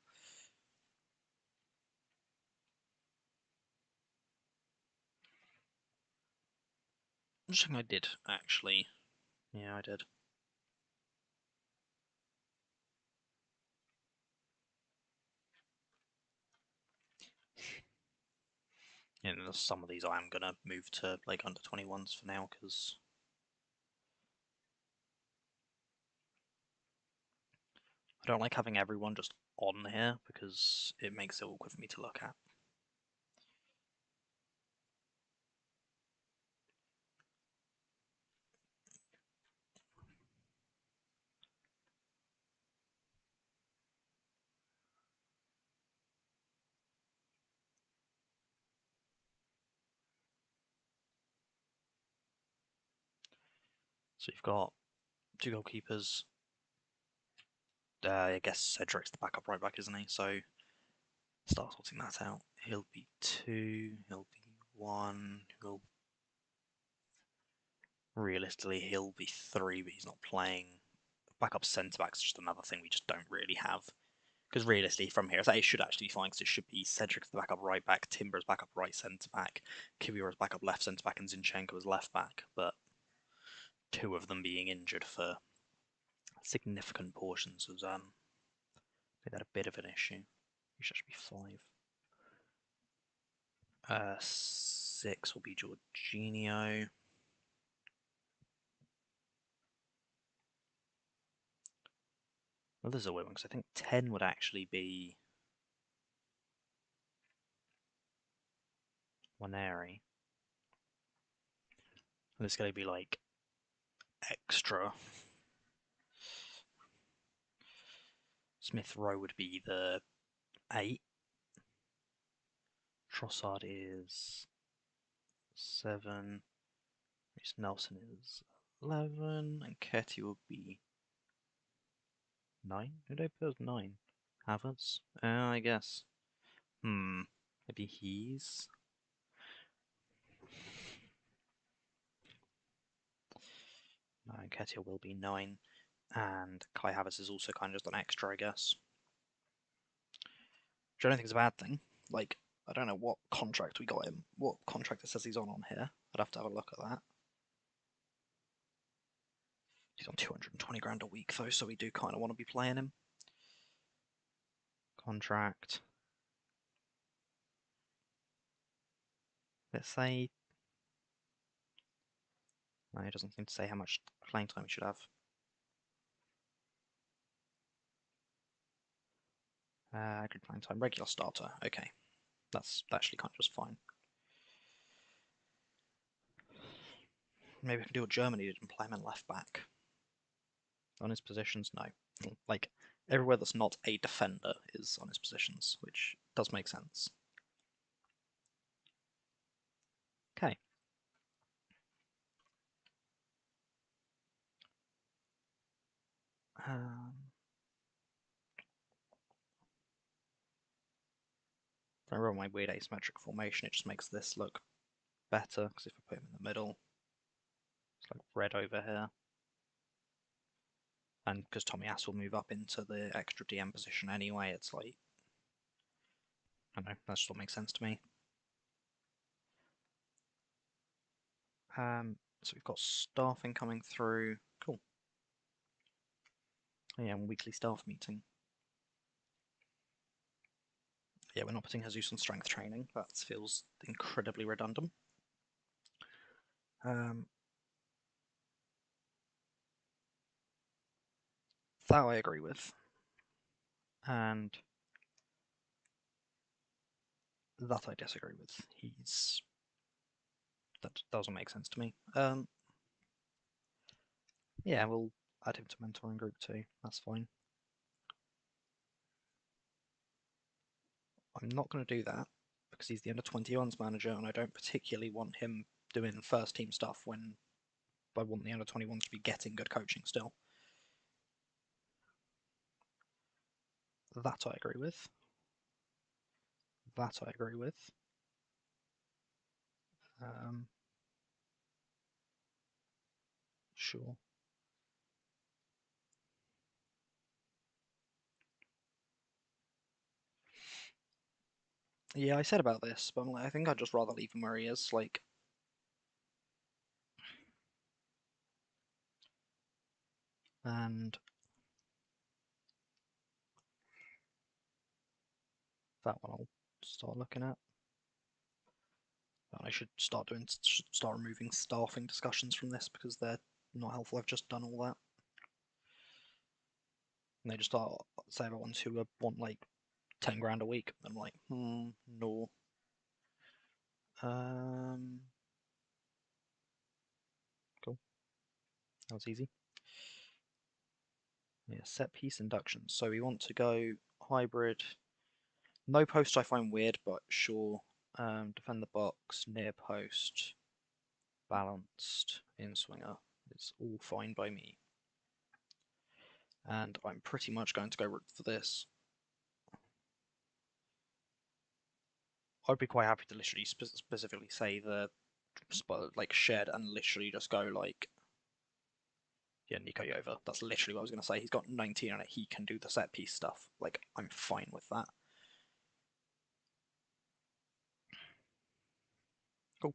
I'm just I did actually. Yeah, I did. Some of these I am gonna move to like under 21s for now because I don't like having everyone just on here because it makes it awkward for me to look at. So you've got two goalkeepers. I guess Cedric's the backup right back, isn't he? So start sorting that out. He'll be 2. He'll be 1. Realistically he'll be 3, but he's not playing. Backup centre back's just another thing we just don't really have. Because realistically, from here, it should actually be fine because it should be Cedric as the backup right back, Timber as backup right centre back, Kiwior as backup left centre back, and Zinchenko as left back. But two of them being injured for significant portions has made that a bit of an issue. It should be 5. 6 will be Jorginho. Well, this is a weird one because I think 10 would actually be Waneri. And it's going to be like extra. Smith Rowe would be the 8. Trossard is 7. Reece Nelson is 11. And Ketty will be 9. Who did I put as 9? Havertz? I guess. Maybe he's. No, Ketia will be 9. And Kai Havertz is also kind of just an extra, I guess. Which I don't think is a bad thing. Like, I don't know what contract we got him. What contract it says he's on here. I'd have to have a look at that. He's on 220 grand a week though, so we do kind of want to be playing him. Contract. Let's say... No, it doesn't seem to say how much playing time he should have. Good playing time. Regular starter. Okay. That's actually kind of just fine. Maybe I can do what Germany did and play him in left back. On his positions, no. Like, everywhere that's not a defender is on his positions, which does make sense. Okay. If I roll my weird asymmetric formation, it just makes this look better, because if I put him in the middle, it's like red over here. And because Tomiyasu will move up into the extra DM position anyway, it's like, I don't know, that just all makes sense to me. So we've got staffing coming through. Cool. Oh yeah, weekly staff meeting. Yeah, we're not putting Jesus on strength training. That feels incredibly redundant. That I agree with. And that I disagree with. That doesn't make sense to me. Yeah, we'll add him to mentoring group too. That's fine. I'm not going to do that because he's the under-21s manager, and I don't particularly want him doing first team stuff when I want the under-21s to be getting good coaching still. That I agree with. That I agree with. Sure. Yeah, I said about this, but I think I'd just rather leave him where he is. Like, and that one I'll start looking at. And I should start removing staffing discussions from this because they're not helpful. I've just done all that. And they just start say about ones who want like 10 grand a week. I'm like, no. Cool. That was easy. Yeah, set piece inductions. So we want to go hybrid. No post I find weird, but sure. Defend the box, near post, balanced, in swinger. It's all fine by me. And I'm pretty much going to go for this. I'd be quite happy to literally specifically say the like shed and literally just go like, yeah, Nico Yova. That's literally what I was going to say. He's got 19 on it. He can do the set piece stuff. Like, I'm fine with that. Cool.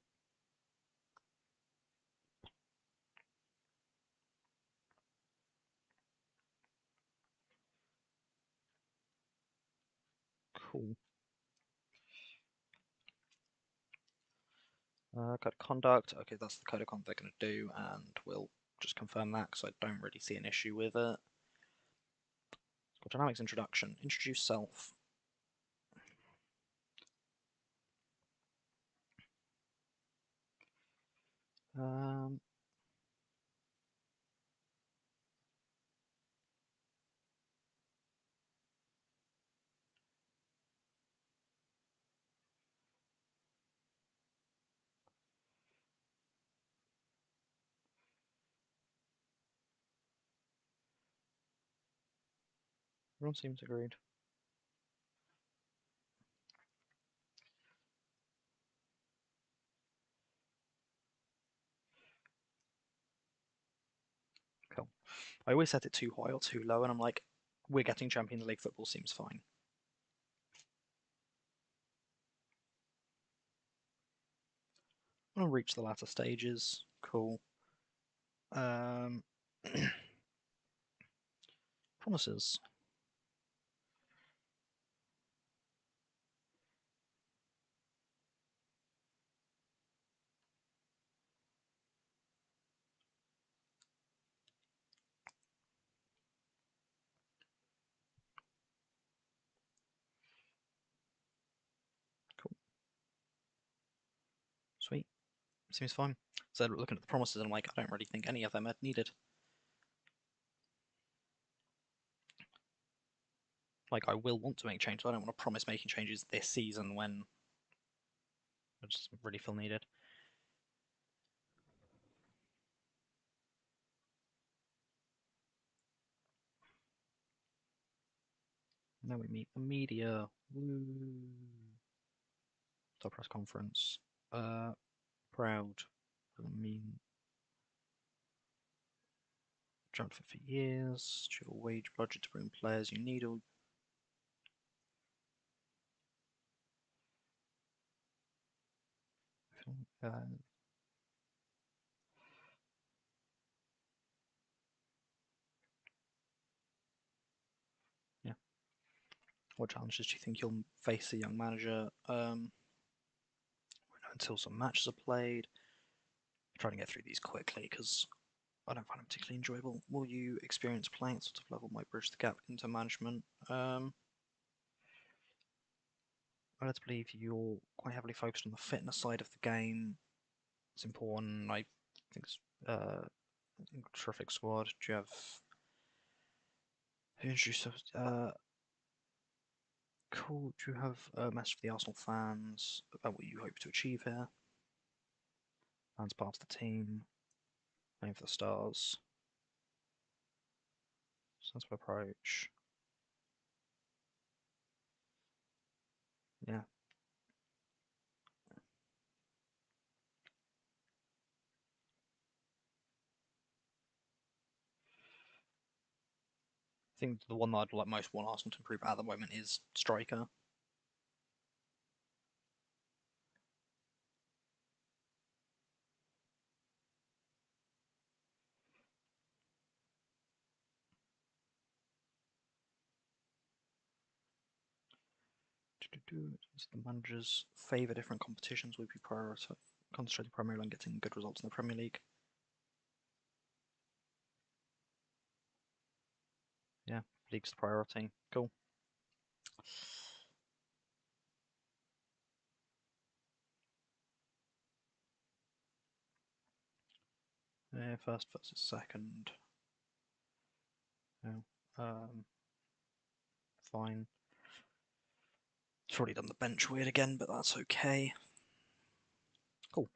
Cool. Code of conduct. Okay, that's the code of conduct they're going to do, and we'll just confirm that because I don't really see an issue with it. Dynamics introduction. Introduce self. Everyone seems agreed. Cool. I always set it too high or too low, and I'm like, we're getting Champions League football seems fine. I'll reach the latter stages. Cool. Promises. seems fine. So looking at the promises, I'm like, I don't really think any of them are needed. Like, I will want to make changes. I don't want to promise making changes this season when I just really feel needed. And then we meet the media. Woo! Top press conference. Proud. Doesn't mean jumped for years. Do you have a wage budget to bring players you need? Or uh, yeah. What challenges do you think you'll face a young manager? Until some matches are played. I'm trying to get through these quickly because I don't find them particularly enjoyable. Will you experience playing at sort of level might bridge the gap into management? I like to believe you're quite heavily focused on the fitness side of the game. It's important. I think it's terrific squad. Do you have who introduced us? Cool. Do you have a message for the Arsenal fans about what you hope to achieve here? Fans part of the team, aim for the stars. Sensible approach. Yeah. I think the one that I'd like most want Arsenal to improve at the moment is striker. Does the managers favour different competitions? Would be concentrating primarily on getting good results in the Premier League? Yeah, league's the priority. Cool. Yeah, first versus second. Yeah. Fine. It's already done the bench weird again, but that's okay. Cool.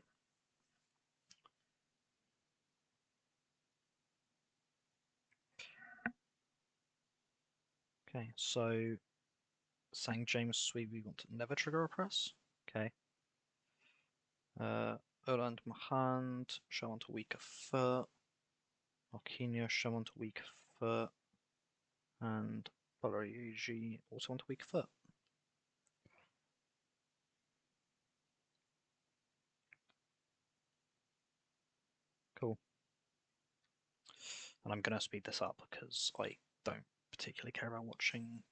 Okay, so saying James Sweet, we want to never trigger a press. Okay. Erland Mahand, show onto weaker foot. Marquinhos, show onto weaker foot. And Balorigi also onto weaker foot. Cool. And I'm going to speed this up because I don't particularly care about watching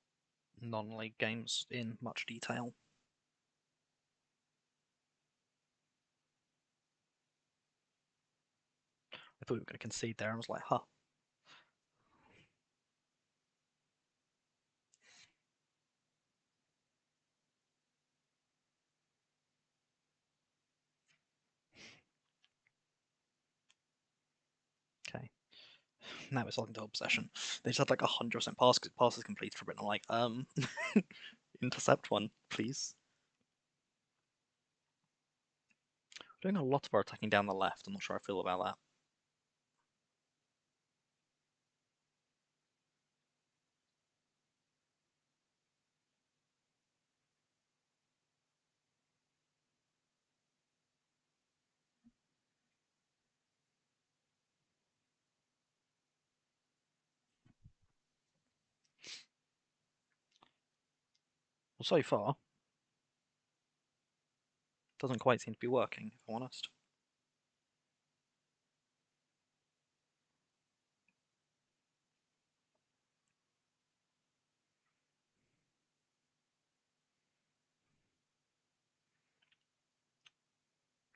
non-league games in much detail. I thought we were going to concede there. I was like, huh. Okay. Now it's like into obsession. They just had like 100% passes completed for a bit. And I'm like, intercept one, please. We're doing a lot of our attacking down the left. I'm not sure I feel about that. Well, so far, doesn't quite seem to be working, if I'm honest.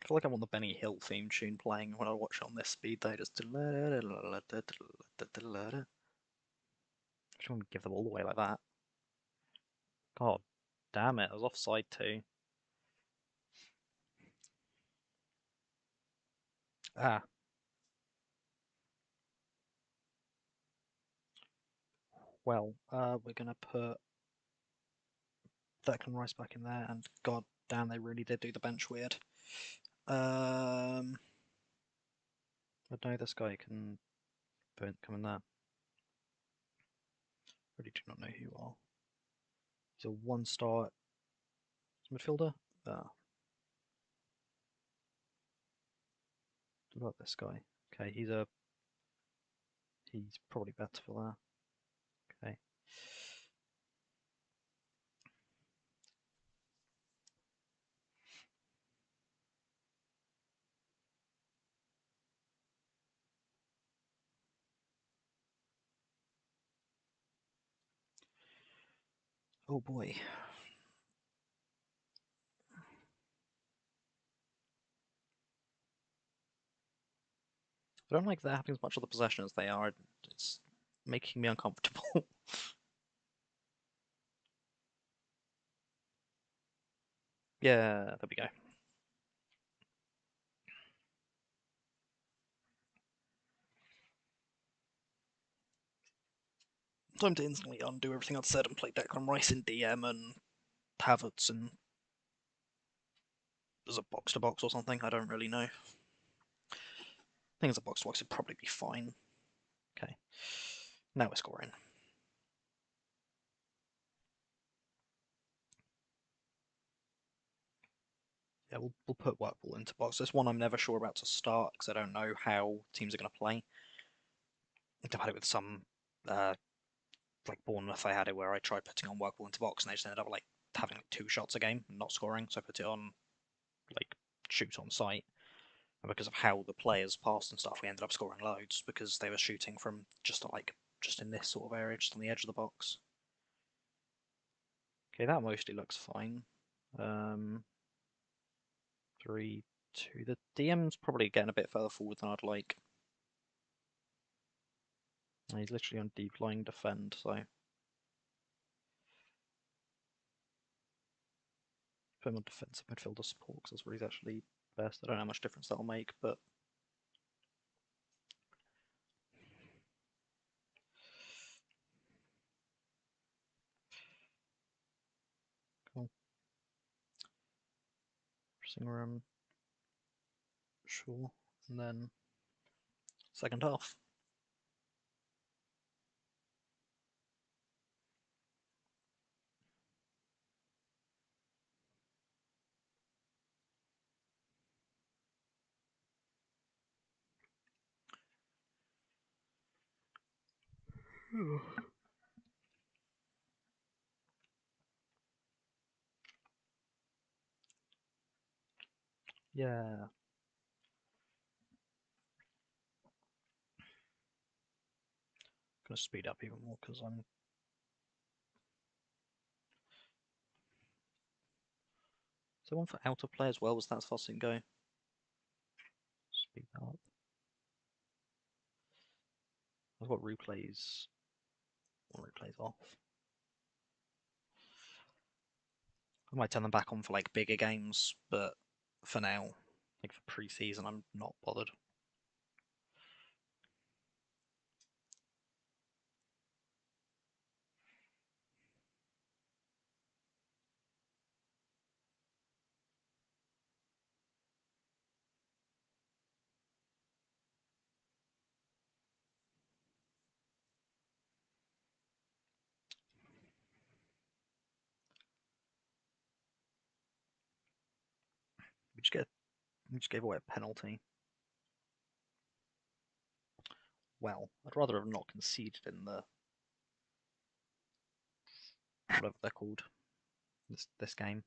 I feel like I want the Benny Hill theme tune playing when I watch it on this speed. They just. I just want to give them all away like that. God damn it, I was offside too. Ah. Well, we're gonna put Declan Rice back in there, and god damn, they really did do the bench weird. But no, this guy can come in there. Really do not know who you are. He's a one-star midfielder. What about this guy? Okay, he's probably better for that. Okay. Oh boy. I don't like that having as much of the possession as they are. It's making me uncomfortable. Yeah, there we go. Time to instantly undo everything I'd said and play Declan Rice in DM and Havertz and as a box to box or something. I don't really know. I think as a box to box, it'd probably be fine. Okay, now we're scoring. Yeah, we'll put Workball into box. This one I'm never sure about to start because I don't know how teams are going to play. I've had it with some, like Bournemouth. I had it where I tried putting on Workball into box and they just ended up like having like 2 shots a game and not scoring. So I put it on like shoot on sight. And because of how the players passed and stuff, we ended up scoring loads because they were shooting from just in this sort of area, just on the edge of the box. Okay, that mostly looks fine. 3, 2. The DM's probably getting a bit further forward than I'd like. He's literally on deep lying defend, so put him on defensive midfielder support because that's where he's actually best. I don't know how much difference that'll make, but cool. Dressing room, sure, and then second half. Yeah, gonna speed up even more because I'm. Is there one for out of play as well? Was that as fast as it can go? Speed that up. I've got replays. One replays off. I might turn them back on for like bigger games, but for now, like for pre-season, I'm not bothered. We just get we just gave away a penalty. Well, I'd rather have not conceded in the whatever they're called this game.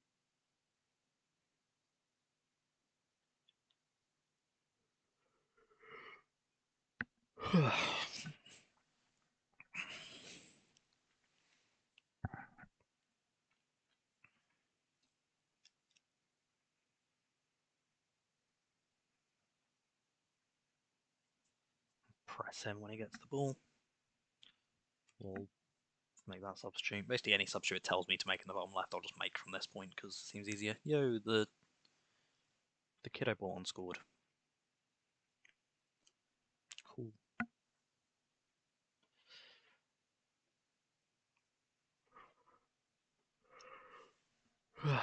Press him when he gets the ball. We'll make that substitute. Basically, any substitute it tells me to make in the bottom left, I'll just make from this point because it seems easier. Yo, the kiddo ball on scored. God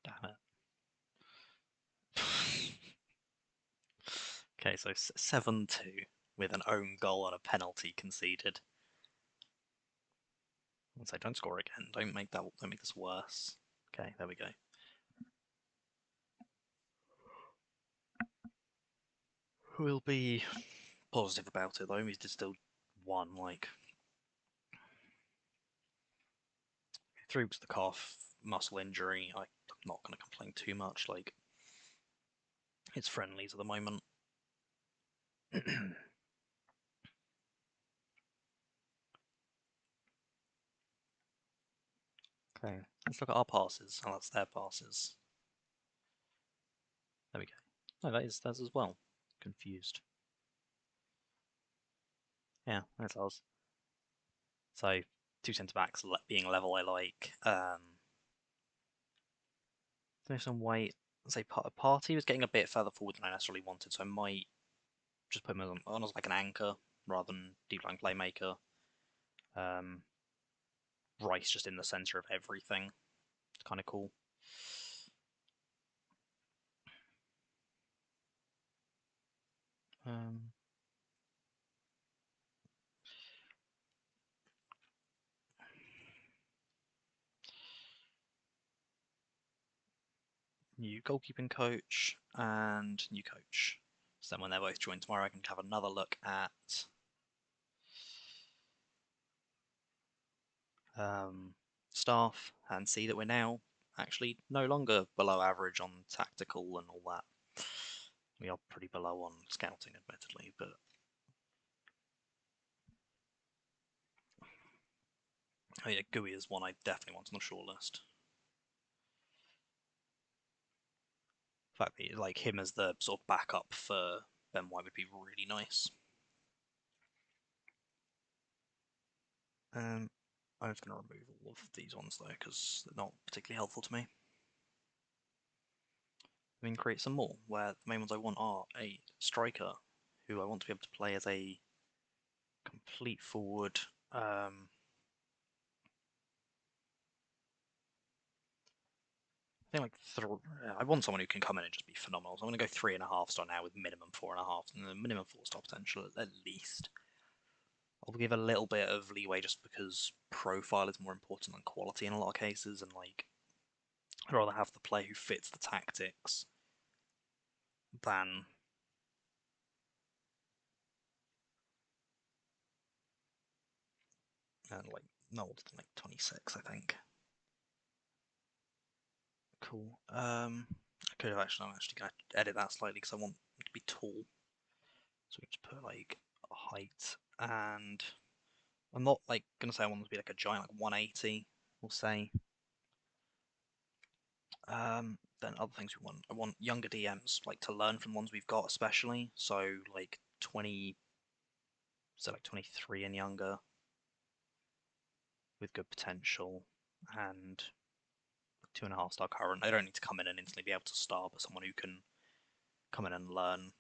damn it. Okay, so 7-2 with an own goal and a penalty conceded. I'd say don't score again. Don't make this worse. Okay, there we go. We'll be positive about it though. We did still won, like through to the calf muscle injury. I'm not going to complain too much. Like it's friendlies at the moment. Okay, let's look at our passes. Oh, that's their passes. There we go. No, that is theirs as well. Confused. Yeah, that's ours. So two centre backs being level, I like. There's some weight. I'd say Party was getting a bit further forward than I necessarily wanted, so I might just put him on as like an anchor rather than deep line playmaker. Rice just in the centre of everything. It's kind of cool. New goalkeeping coach and new coach. So then when they're both joined tomorrow, I can have another look at staff and see that we're now actually no longer below average on tactical and all that. We are pretty below on scouting, admittedly, but oh yeah, Gui is one I definitely want on the shortlist. In fact, like him as the sort of backup for Ben White would be really nice. I'm just going to remove all of these ones though because they're not particularly helpful to me. I mean, create some more where the main ones I want are a striker who I want to be able to play as a complete forward. I think I want someone who can come in and just be phenomenal. So I'm going to go 3.5 star now with minimum 4.5 and the minimum 4 star potential at least. I'll give a little bit of leeway just because profile is more important than quality in a lot of cases, and like I'd rather have the player who fits the tactics than like no older than like 26, I think. Cool. I could have I'm actually going to edit that slightly because I want it to be tall. So we just put like height, and I'm not like gonna say I want it to be like a giant, like 180. We'll say. Then other things we want. I want younger DMs like to learn from ones we've got, especially. So like 20, so like 23 and younger, with good potential, and 2.5 star current. They don't need to come in and instantly be able to start, but someone who can come in and learn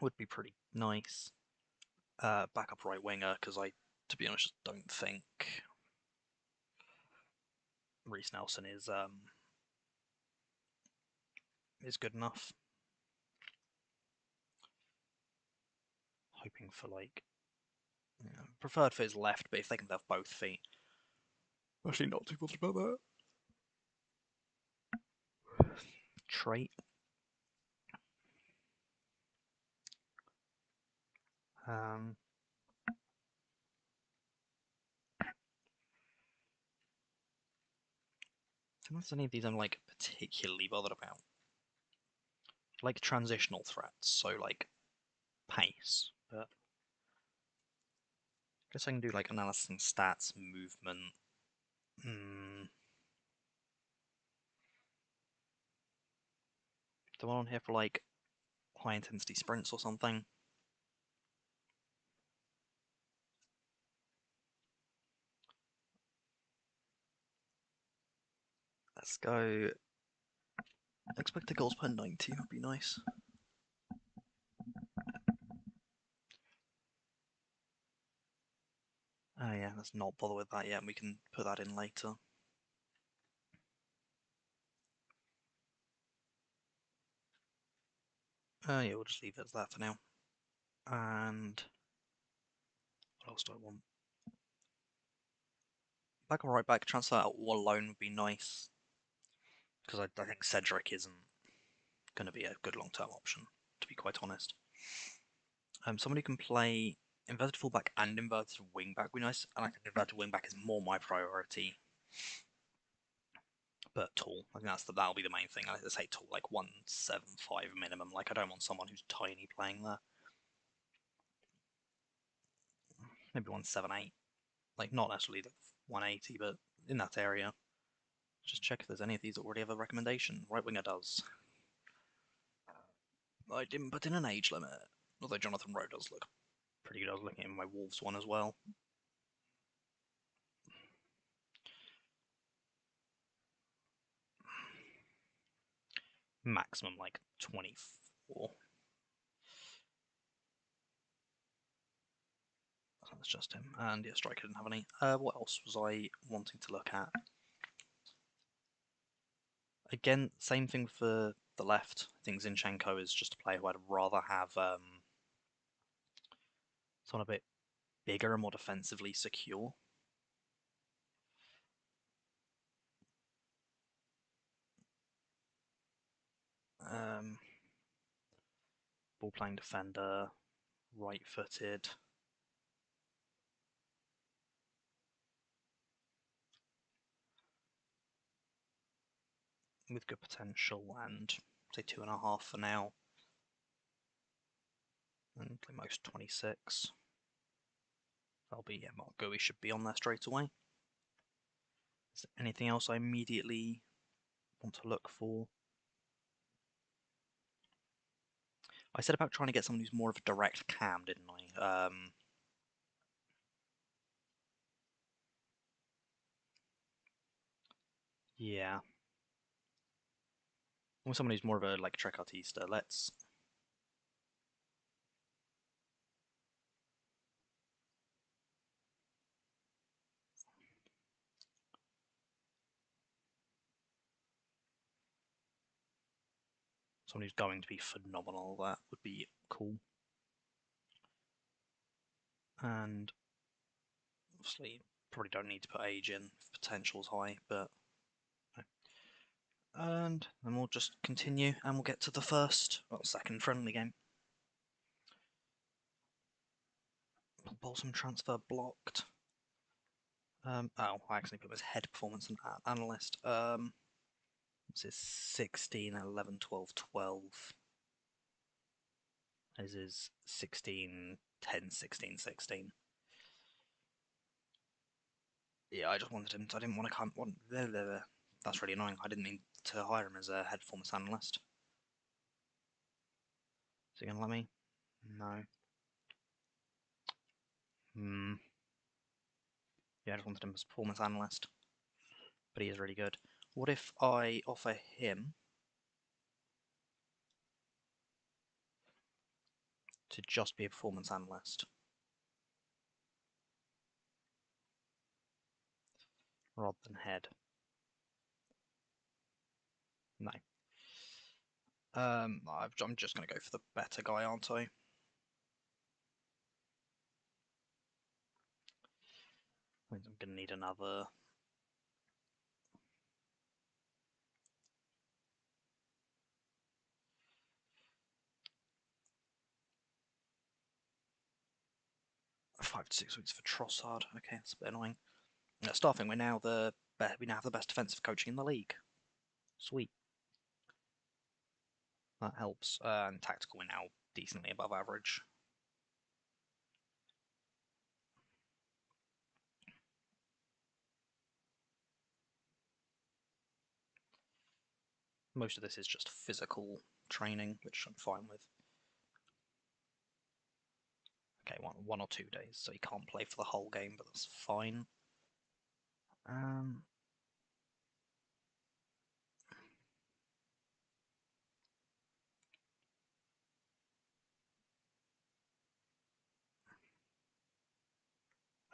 would be pretty nice. Backup right winger because to be honest, just don't think Reece Nelson is good enough. Hoping for like preferred for his left, but if they can have both feet, actually not too bothered about that. Trait. Um, I don't know if any of these I'm like particularly bothered about. Like transitional threats, so like pace, but I guess I can do like analysis and stats, movement. The one on here for like high intensity sprints or something. Let's go. Expected goals per 90 would be nice. Oh yeah, let's not bother with that yet. We can put that in later. Yeah, we'll just leave it as that for now. And what else do I want? Back or right back, transfer out all alone would be nice. Because I think Cedric isn't going to be a good long-term option, to be quite honest. Someone who can play inverted fullback and inverted wingback would be nice. And I think inverted wingback is more my priority. But tall, I think that'll be the main thing. I say tall, like 175 minimum. Like I don't want someone who's tiny playing there. Maybe 178. Like not necessarily the 180, but in that area. Just check if there's any of these that already have a recommendation. Right winger does. I didn't put in an age limit. Although Jonathan Rowe does look pretty good. I was looking at my Wolves one as well. Maximum like 24. That's just him. And yeah, striker didn't have any. What else was I wanting to look at? Again, same thing for the left. I think Zinchenko is just a player who I'd rather have someone a bit bigger and more defensively secure. Ball playing defender, right footed. With good potential and say 2.5 for now. And most 26. That'll be, yeah, Mark Gui should be on there straight away. Is there anything else I immediately want to look for? I said about trying to get someone who's more of a direct cam, didn't I? Yeah. I want someone who's more of a like trequartista. Let's. Someone who's going to be phenomenal. That would be cool. And obviously, probably don't need to put age in if potential's high, but. And then we'll just continue and we'll get to the second friendly game. Balsam transfer blocked. Oh, I actually put his head performance analyst. This is 16, 11, 12, 12. This is 16, 10, 16, 16. Yeah, I just wanted him. I didn't want to come. That's really annoying. I didn't mean to hire him as a head performance analyst. Is he gonna let me? No. Hmm. Yeah, I just wanted him as a performance analyst. But he is really good. What if I offer him to just be a performance analyst rather than head? No. I'm just going to go for the better guy, aren't I? I think I'm going to need another. Five to 6 weeks for Trossard. Okay, that's a bit annoying. Starting, we now have the best defensive coaching in the league. Sweet. That helps. And tactical, we're now decently above average. Most of this is just physical training, which I'm fine with. Okay, one or 2 days, so he can't play for the whole game, but that's fine.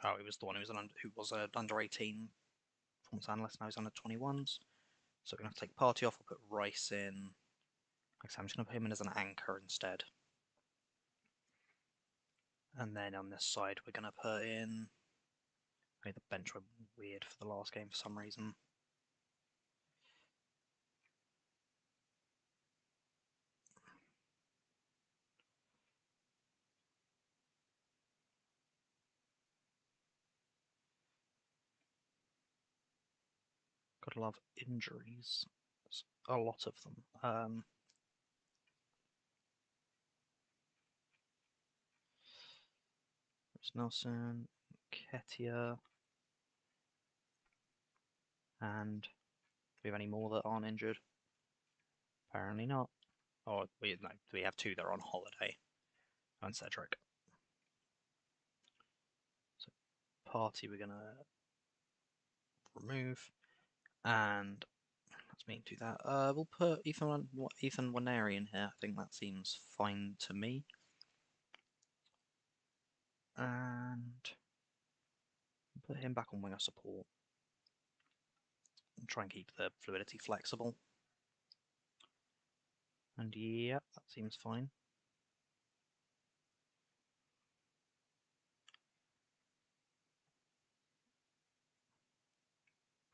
Oh, he was the one who was an under 18 performance analyst. Now he's under 21s. So we're gonna have to take Party off. I'll put Rice in. Like I said, I'm just gonna put him in as an anchor instead. And then on this side, we're gonna put in. I made the bench were weird for the last game for some reason. Gotta love injuries. There's a lot of them. There's Nelson, Ketia, and do we have any more that aren't injured? Apparently not. Oh, we have two that are on holiday, and Cedric. So Party we're gonna remove, and let's me do that. We'll put Ethan Waneri in here. I think that seems fine to me. And put him back on winger support. And try and keep the fluidity flexible. And yeah, that seems fine.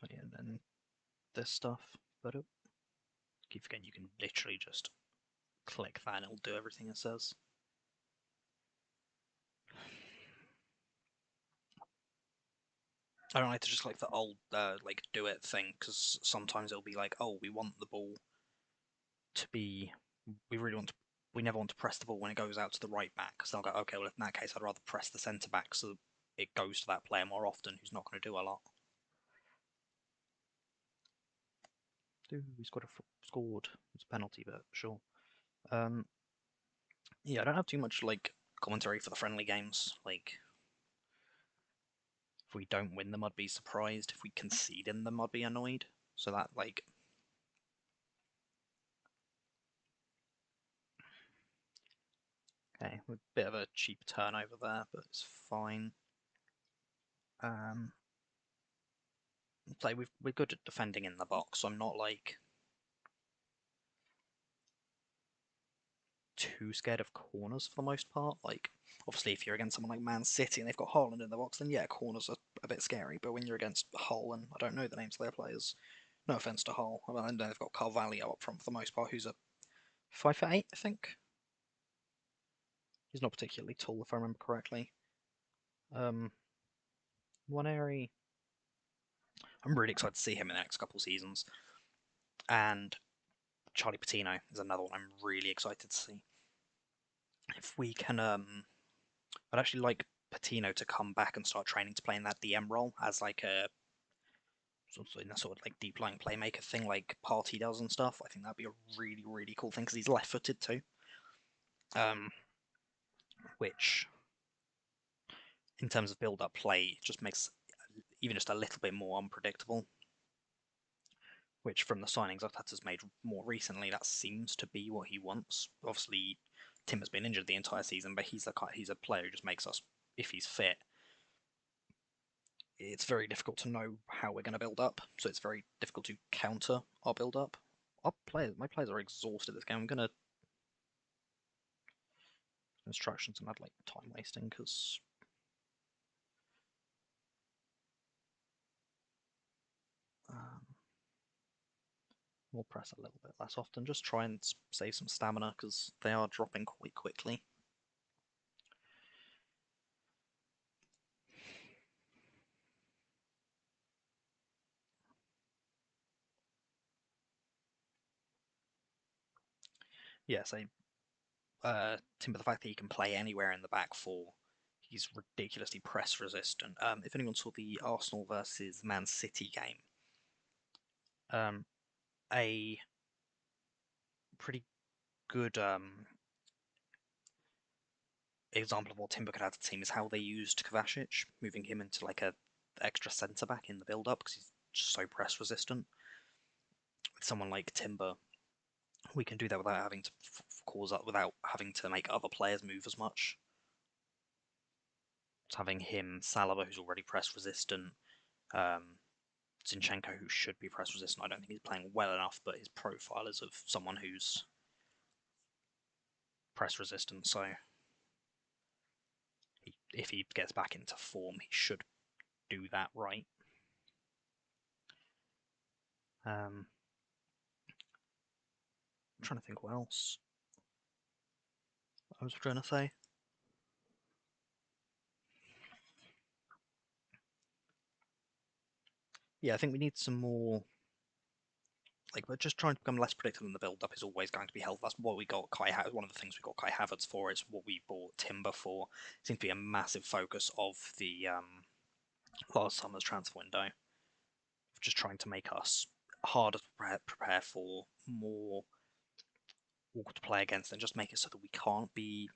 But yeah, and then this stuff. But keep forgetting you can literally just click that and it'll do everything it says. I don't like to just click the old like do it thing because sometimes it'll be like, oh, we want the ball to be, we never want to press the ball when it goes out to the right back. So I'll go, okay, well in that case I'd rather press the centre back so it goes to that player more often who's not going to do a lot. We scored. It's a penalty, but sure. Yeah, I don't have too much like commentary for the friendly games. Like, if we don't win them, I'd be surprised. If we concede in them, I'd be annoyed. So that like, okay, a bit of a cheap turnover there, but it's fine. Play we're good at defending in the box, so I'm not like too scared of corners for the most part. Like, obviously, if you're against someone like Man City and they've got Haaland in the box, then yeah, corners are a bit scary. But when you're against Hull, and I don't know the names of their players, no offense to Hull, I know they've got Carvalho up front for the most part, who's a 5'8", I think. He's not particularly tall, if I remember correctly. Waneri, I'm really excited to see him in the next couple of seasons. And Charlie Patino is another one I'm really excited to see. If we can, I'd actually like Patino to come back and start training to play in that DM role as like a in a sort of like deep lying playmaker thing like Party does and stuff. I think that'd be a really, really cool thing because he's left footed too. Which in terms of build up play just makes even just a little bit more unpredictable. Which from the signings Arteta's made more recently, that seems to be what he wants. Obviously, Tim has been injured the entire season, but he's a player who just makes us, if he's fit, it's very difficult to know how we're going to build up. So it's very difficult to counter our build up. My players are exhausted this game. I'm going to instructions and add like time wasting because we'll press a little bit less often. Just try and save some stamina because they are dropping quite quickly. Yes, Timber, the fact that he can play anywhere in the back four, he's ridiculously press resistant. If anyone saw the Arsenal versus Man City game, a pretty good example of what Timber could add to the team is how they used Kovacic, moving him into like a extra centre back in the build up because he's just so press resistant. With someone like Timber, we can do that without having to cause up, without having to make other players move as much. Just having him, Saliba, who's already press resistant, Zinchenko, who should be press resistant. I don't think he's playing well enough, but his profile is of someone who's press resistant. So if he gets back into form, he should do that right. I'm trying to think what else I was trying to say. Yeah, I think we need some more. Like, we're just trying to become less predictable in the build-up is always going to be health. That's what we got Kai Havertz. One of the things we got Kai Havertz for is what we bought Timber for. It seems to be a massive focus of the last summer's transfer window. Just trying to make us harder to prepare for, more awkward to play against, and just make it so that we can't be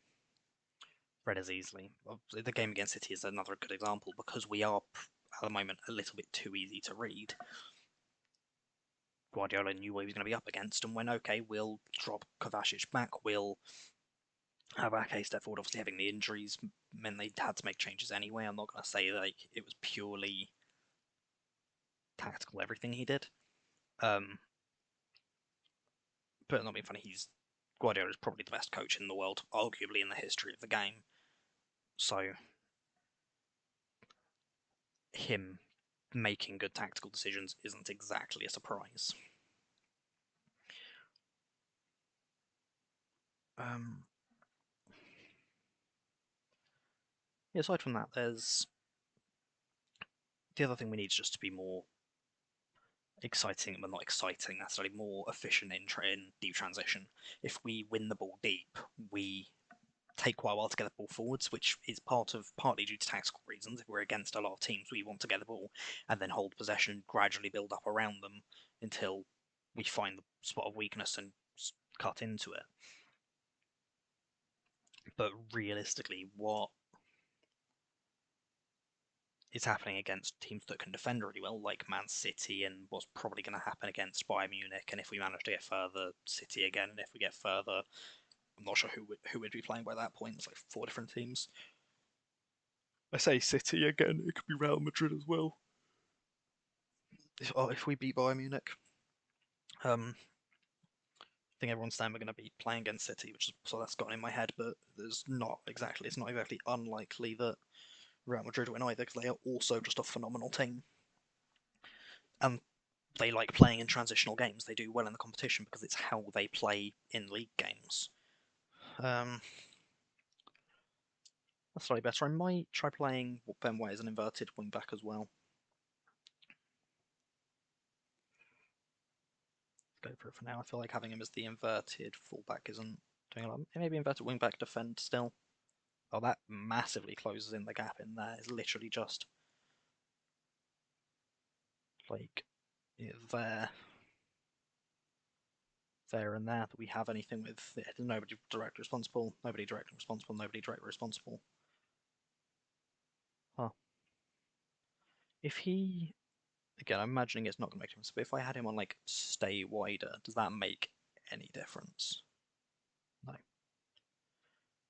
read as easily. The game against City is another good example because we are at the moment a little bit too easy to read. Guardiola knew what he was going to be up against and went, okay, we'll drop Kovacic back, we'll have Ake step forward. Obviously, having the injuries meant they had to make changes anyway. I'm not going to say like it was purely tactical everything he did. But not being funny, Guardiola is probably the best coach in the world, arguably in the history of the game. So him making good tactical decisions isn't exactly a surprise. Yeah, aside from that, there's the other thing we need is just to be more exciting, but not exciting necessarily, more efficient in deep transition. If we win the ball deep, we take quite a while to get the ball forwards, which is partly due to tactical reasons. If we're against a lot of teams, we want to get the ball and then hold possession, gradually build up around them until we find the spot of weakness and cut into it. But realistically, what is happening against teams that can defend really well, like Man City, and what's probably going to happen against Bayern Munich, and if we manage to get further, City again, and if we get further, I'm not sure who would be playing by that point. It's like 4 different teams. I say City again, it could be Real Madrid as well. If we beat Bayern Munich, I think everyone's saying we're going to be playing against City, so that's gotten in my head. But it's not exactly unlikely that Real Madrid win either, because they are also just a phenomenal team, and they like playing in transitional games. They do well in the competition because it's how they play in league games. That's slightly better. I might try playing Ben White as an inverted wing back as well. Go for it for now. I feel like having him as the inverted fullback isn't doing a lot. Maybe inverted wing back defend still. Oh, that massively closes in the gap in there. It's literally just like there, there, and there that we have anything with it. Nobody directly responsible, nobody directly responsible, nobody directly responsible. Huh. If he, again, I'm imagining it's not going to make a difference, but if I had him on like stay wider, does that make any difference? No.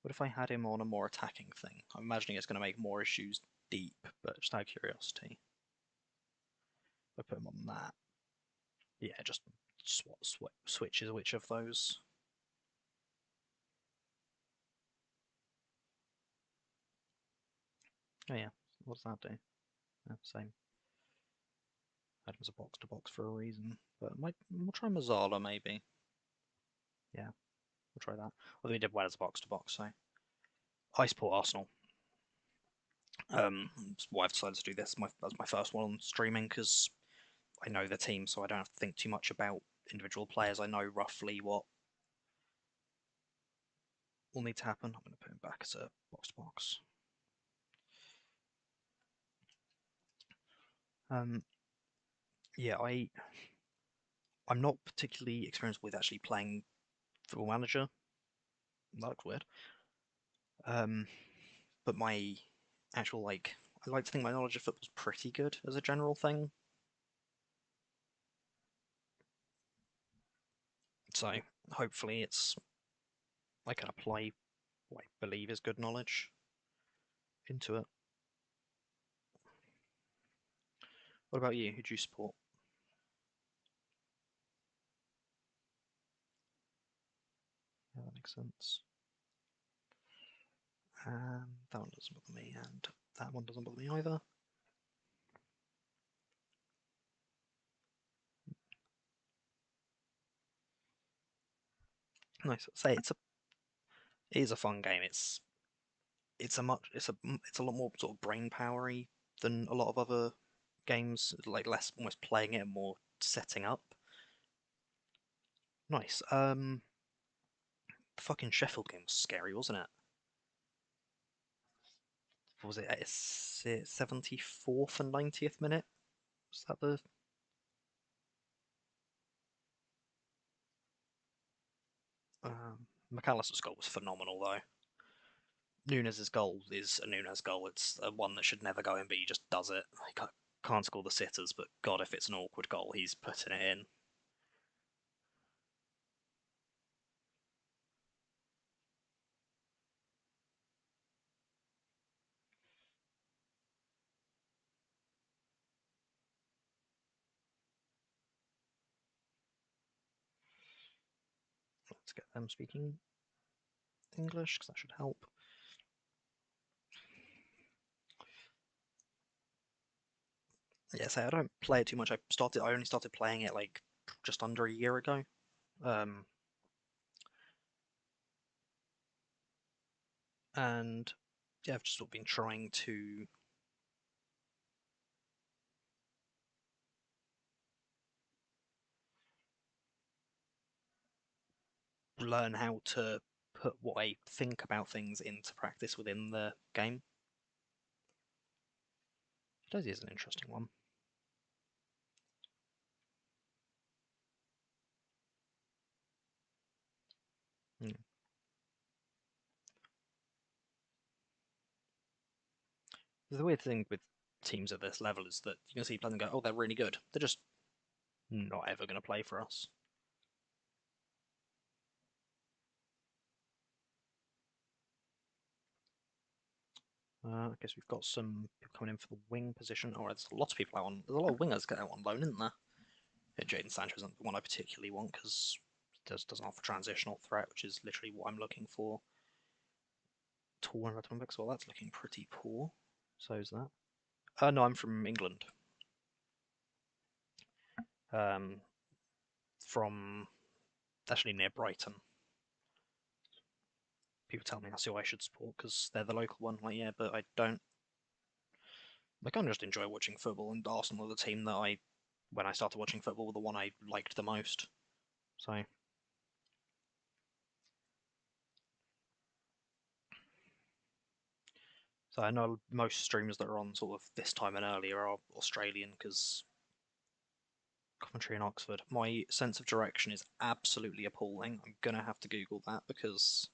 What if I had him on a more attacking thing? I'm imagining it's going to make more issues deep, but just out of curiosity. If I put him on that, yeah, just switches which of those. Oh yeah, what does that do? Yeah, same. Had him as a box to box for a reason, but we'll try Mazzala maybe. Yeah, we'll try that. Although he did well as a box to box, so I support Arsenal. That's why I've decided to do this. That's my first one on streaming because I know the team, so I don't have to think too much about individual players. I know roughly what will need to happen. I'm going to put him back as a box to box. Yeah, I'm not particularly experienced with actually playing Football Manager. That looked weird. Um, but my actual I like to think my knowledge of football's pretty good as a general thing. So hopefully I can apply what I believe is good knowledge into it. What about you? Who do you support? Yeah, that makes sense. And that one doesn't bother me, and that one doesn't bother me either. Nice. Say it is a fun game. It's a lot more sort of brain powery than a lot of other games. Like less almost playing it and more setting up. Nice. The fucking Sheffield game was scary, wasn't it? What was it? 74th and 90th minute? Was that the? McAllister's goal was phenomenal though. Nunes' goal is a Nunes goal. It's one that should never go in, but he just does it. He can't score the sitters, but God, if it's an awkward goal, he's putting it in. Let's get them speaking English, because that should help. Yeah, so I don't play it too much. I only started playing it like just under a year ago. Um, and yeah, I've just sort of been trying to learn how to put what I think about things into practice within the game. That is an interesting one. Hmm. The weird thing with teams at this level is that you can see players and go, "Oh, they're really good." They're just not ever going to play for us. I guess we've got some people coming in for the wing position. Oh, there's lots of people out on. There's a lot of wingers out on loan, isn't there? Yeah, Jadon Sancho isn't the one I particularly want because he doesn't offer transitional threat, which is literally what I'm looking for. Tall and red well, that's looking pretty poor. So is that. No, I'm from England. Um, from actually near Brighton. People tell me that's who I should support because they're the local one. Like, yeah, but I don't. Like, I just enjoy watching football, and Arsenal are the team that when I started watching football, were the one I liked the most. So, I know most streamers that are on sort of this time and earlier are Australian because Coventry and Oxford. My sense of direction is absolutely appalling. I'm gonna have to Google that because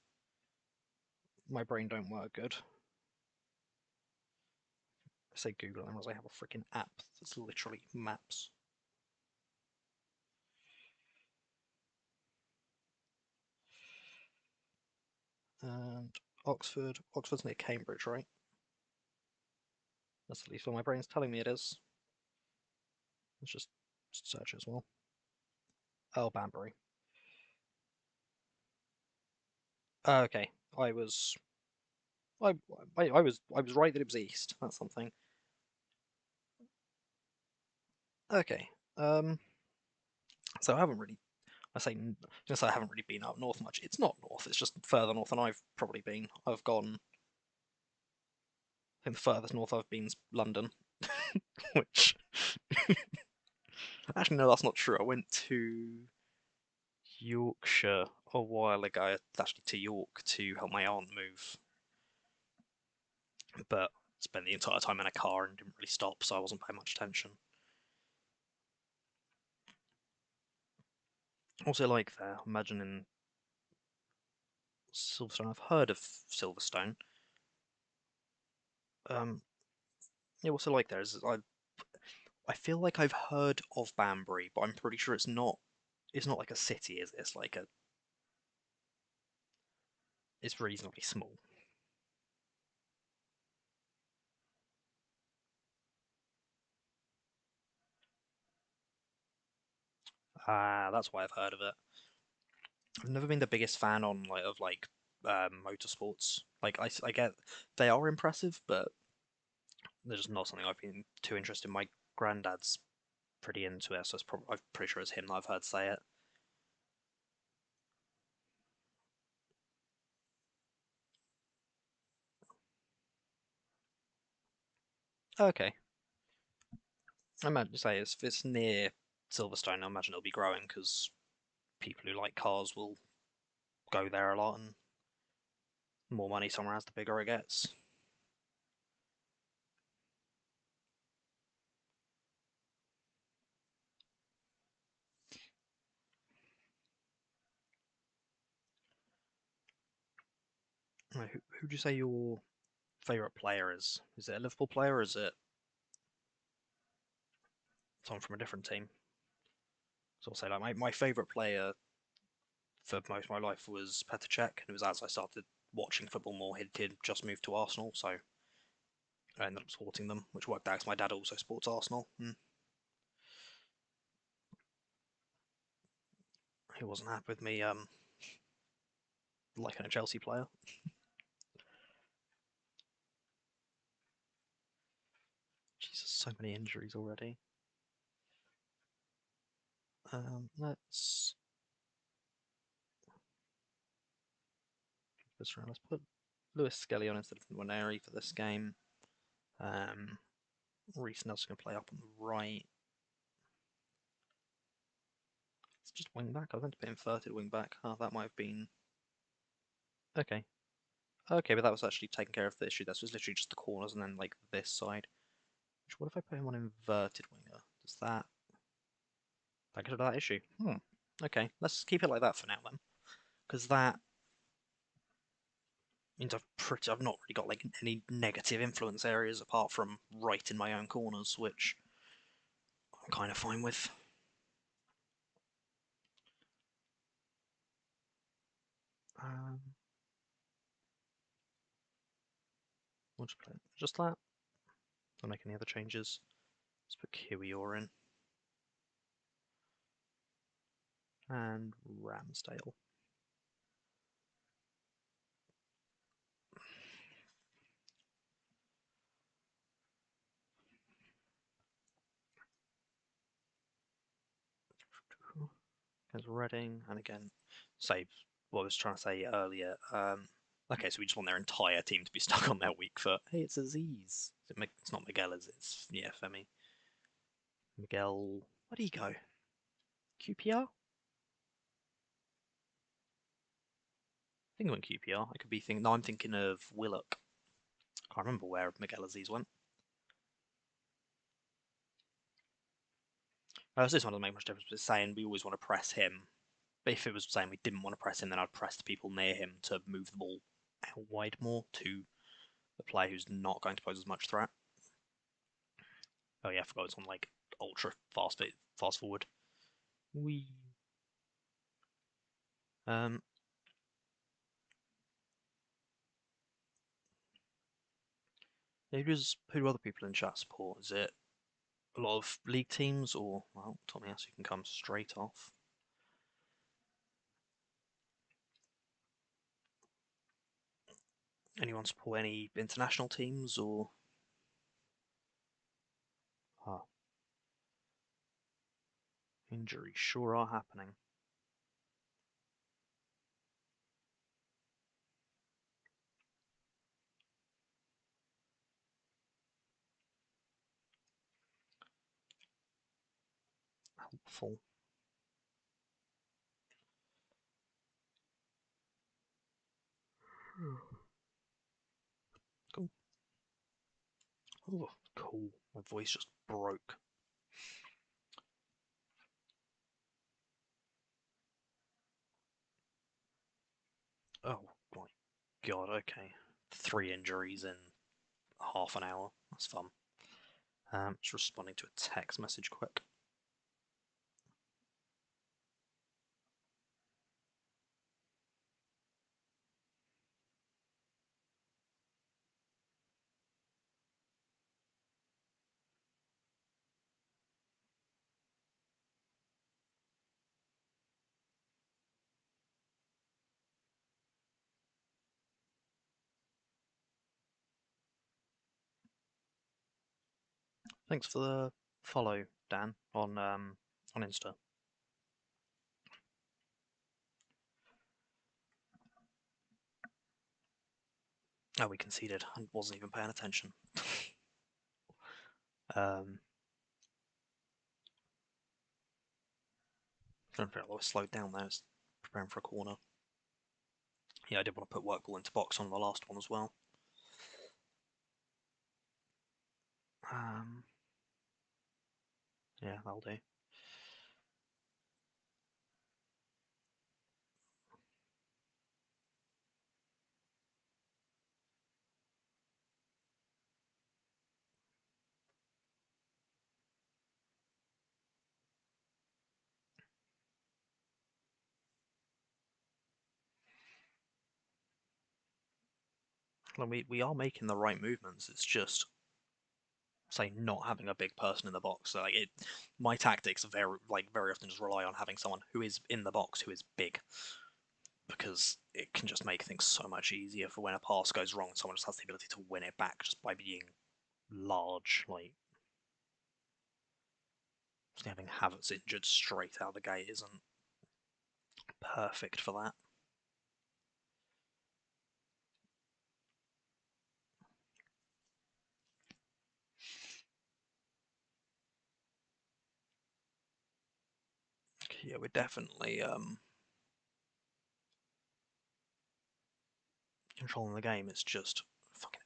my brain don't work good. I say Google, and I have a freaking app that's literally maps. And Oxford's near Cambridge, right? That's at least what my brain's telling me it is. Let's just search as well. Oh, Banbury. Okay, I was, I was right that it was east. That's something. Okay. So I haven't really. I haven't really been up north much. It's not north. It's just further north than I've probably been. I've gone. I think the furthest north I've been is London, which actually no, that's not true. I went to Yorkshire a while ago, actually to York to help my aunt move, but spent the entire time in a car and didn't really stop, so I wasn't paying much attention. Also, like there, imagining Silverstone. I've heard of Silverstone. Um, yeah, what's it like there? I feel like I've heard of Banbury, but I'm pretty sure it's not. It's not like a city, is it? It's like a. It's reasonably small. Ah, that's why I've heard of it. I've never been the biggest fan on motorsports. I get they are impressive, but they're just not something I've been too interested in. My granddad's pretty into it, so I'm pretty sure it's him that I've heard say it. Okay, I imagine say if it's near Silverstone, I imagine it'll be growing because people who like cars will go there a lot, and more money somewhere has, the bigger it gets. Who do you say your favourite player is? Is it a Liverpool player or is it someone from a different team? So I'll say like my favourite player for most of my life was Petr Cech, and it was as I started watching football more, he'd just moved to Arsenal, so I ended up supporting them, which worked out because my dad also supports Arsenal. He wasn't happy with me liking a Chelsea player. Jesus, so many injuries already. Let's let's put Lewis Skelly on instead of Nwaneri for this game. Um, Reece Nelson's going to play up on the right. It's just wing back. I was meant to put inverted wing back. Oh, that might have been okay. Okay, but that was actually taking care of the issue. That was literally just the corners and then like this side. What if I put him on inverted winger? Does that get rid of that issue? Okay, let's keep it like that for now then, because that means I've not really got like any negative influence areas apart from right in my own corners, which I'm kind of fine with. Um, we'll just play just that. Don't make any other changes. Let's put Kiwior in and Ramsdale. There's Reading, and again, save what I was trying to say earlier. Okay, so we just want their entire team to be stuck on their weak foot. Hey, it's Aziz. It's not Miguel, is it? It's yeah, Femi. Miguel. Where do you go? QPR? I think he went QPR. I could be thinking. No, I'm thinking of Willock. Can't remember where Miguel Aziz went. This one doesn't make much difference. But it's saying we always want to press him. But if it was saying we didn't want to press him, then I'd press the people near him to move the ball out wide more to the player who's not going to pose as much threat. Oh yeah, I forgot it's on like ultra fast forward. We um who do other people in chat support? Is it a lot of league teams or well, Tommy Asu can come straight off. Anyone support any international teams or ah, injuries sure are happening. Helpful. Cool. Oh, cool. My voice just broke. Oh, God, okay. 3 injuries in half an hour. That's fun. Just responding to a text message quick. Thanks for the follow, Dan, on Insta. Oh, we conceded. I wasn't even paying attention. um, I don't feel like I was slowed down there. I was preparing for a corner. Yeah, I did want to put work ball into box on the last one as well. Yeah, that'll do. Like we are making the right movements. It's just say not having a big person in the box. So, like my tactics very often just rely on having someone who is in the box who is big, because it can just make things so much easier for when a pass goes wrong. Someone just has the ability to win it back just by being large. Like just having Havertz injured straight out of the gate isn't perfect for that. Yeah, we're definitely controlling the game. It's just fucking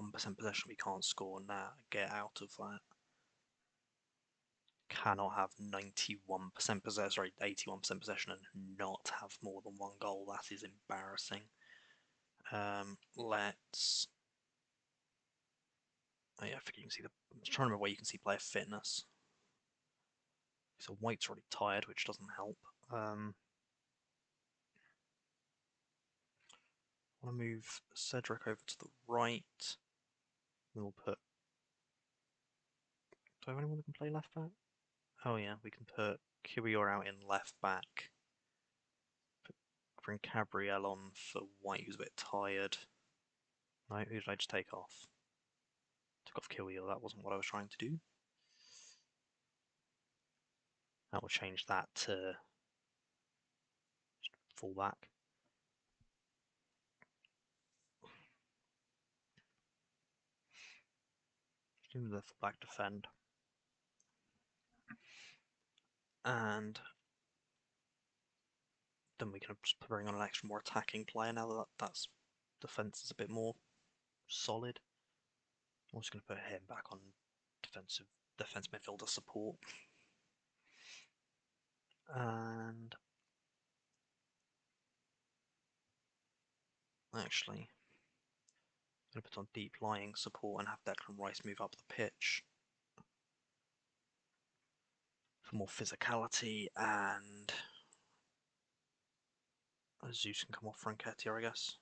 81% possession. We can't score now. Get out of that. Cannot have 91% possession, sorry, 81% possession and not have more than one goal. That is embarrassing. Let's. Oh yeah, I think you can see the. I'm trying to remember where you can see player fitness. So White's already tired, which doesn't help. I want to move Cedric over to the right. We'll put. Do I have anyone that can play left back? Oh yeah, we can put Kiwior out in left back. Bring Gabriel on for White, who's a bit tired. No, who did I just take off? Took off Kiwior, that wasn't what I was trying to do. That will change that to full back. Do the full back defend. And then we can just bring on an extra more attacking player now that that's defence is a bit more solid. I'm just going to put him back on defense midfielder support. And actually, I'm going to put on deep lying support and have Declan Rice move up the pitch for more physicality, and Zeus can come off for Nketiah, I guess.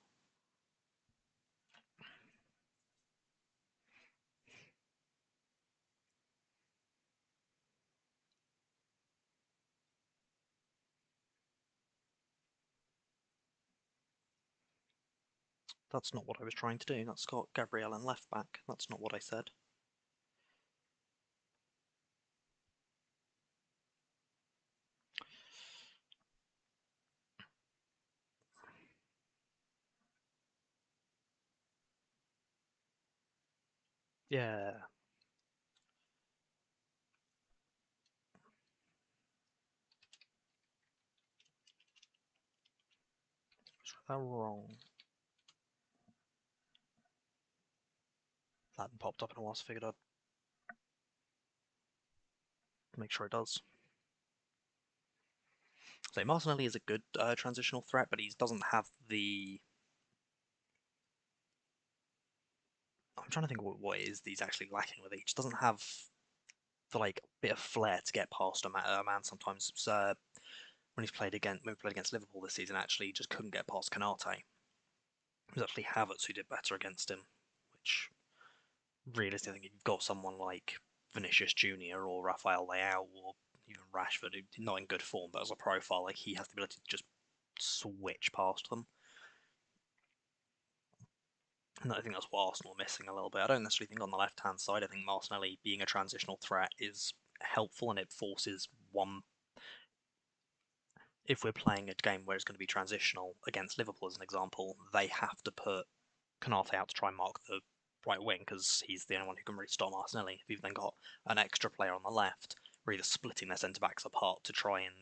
That's not what I was trying to do. That's got Gabriel and left back. That's not what I said. Yeah. Was that wrong? That hadn't popped up in a while, so I figured I'd make sure it does. So Martinelli is a good transitional threat, but he doesn't have the I'm trying to think what it is that he's actually lacking with it. He just doesn't have the like bit of flair to get past a man sometimes. It's, when we played against Liverpool this season, actually he just couldn't get past Canate. It was actually Havertz who did better against him, which realistically, I think you've got someone like Vinicius Junior or Rafael Leao or even Rashford, who's not in good form, but as a profile, like he has the ability to just switch past them. And I think that's what Arsenal are missing a little bit. I don't necessarily think on the left hand side, I think Martinelli being a transitional threat is helpful and it forces one. If we're playing a game where it's going to be transitional against Liverpool, as an example, they have to put Canate out to try and mark the right wing because he's the only one who can really stop Martinelli. If you've then got an extra player on the left, we're either splitting their centre backs apart to try and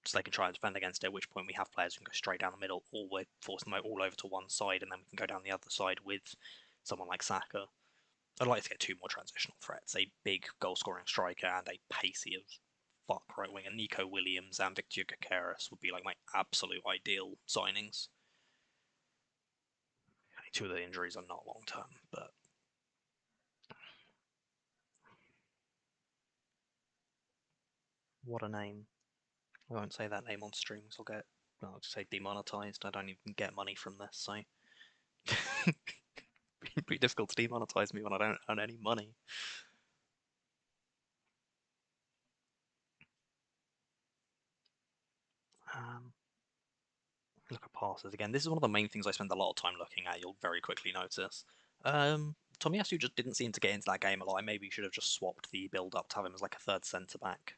so they can try and defend against it, at which point we have players who can go straight down the middle, or we're forcing them all over to one side and then we can go down the other side with someone like Saka. I'd like to get two more transitional threats, a big goal scoring striker and a pacey as fuck right winger. Nico Williams and Victor Gyokeres would be like my absolute ideal signings. Two of the injuries are not long term, but what a name. I won't say that name on streams. I'll just say demonetized. I don't even get money from this, so it'd be difficult to demonetize me when I don't earn any money. Um, look at passes again. This is one of the main things I spend a lot of time looking at. You'll very quickly notice. Tomiyasu just didn't seem to get into that game a lot. Maybe you should have just swapped the build up to have him as like a third centre back.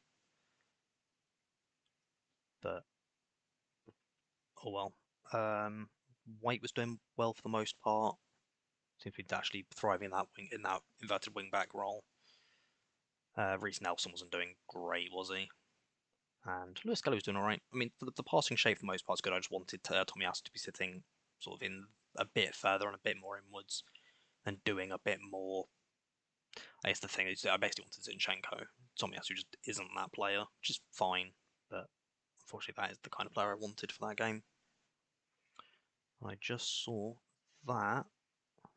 But oh well. White was doing well for the most part. Seems to be actually thriving in that inverted wing back role. Reece Nelson wasn't doing great, was he? And Lewis Skelly was doing all right. I mean, the passing shape for the most part is good. I just wanted Tomiyasu to be sitting sort of in a bit further and a bit more inwards and doing a bit more. I guess the thing is, I basically wanted Zinchenko. Tomiyasu just isn't that player, which is fine. But unfortunately, that is the kind of player I wanted for that game. I just saw that.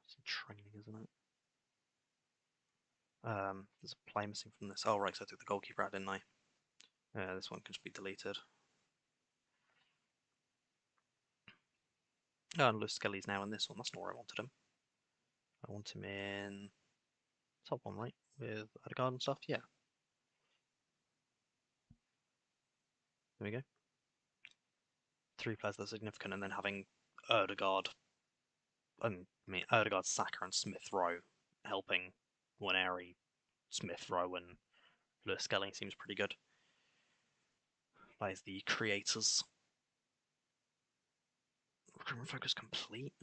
It's training, isn't it? There's a play missing from this. Oh, right, so I took the goalkeeper out, didn't I? This one can just be deleted. Oh, and Lewis Skelly's now in this one. That's not where I wanted him. I want him in top one, right? With Odegaard and stuff. Yeah. There we go. Three players that are significant, and then having Odegaard, Odegaard, Saka, and Smith Rowe helping Nwaneri, Smith Rowe, and Lewis Skelly seems pretty good. That is the creators. Recruitment focus complete.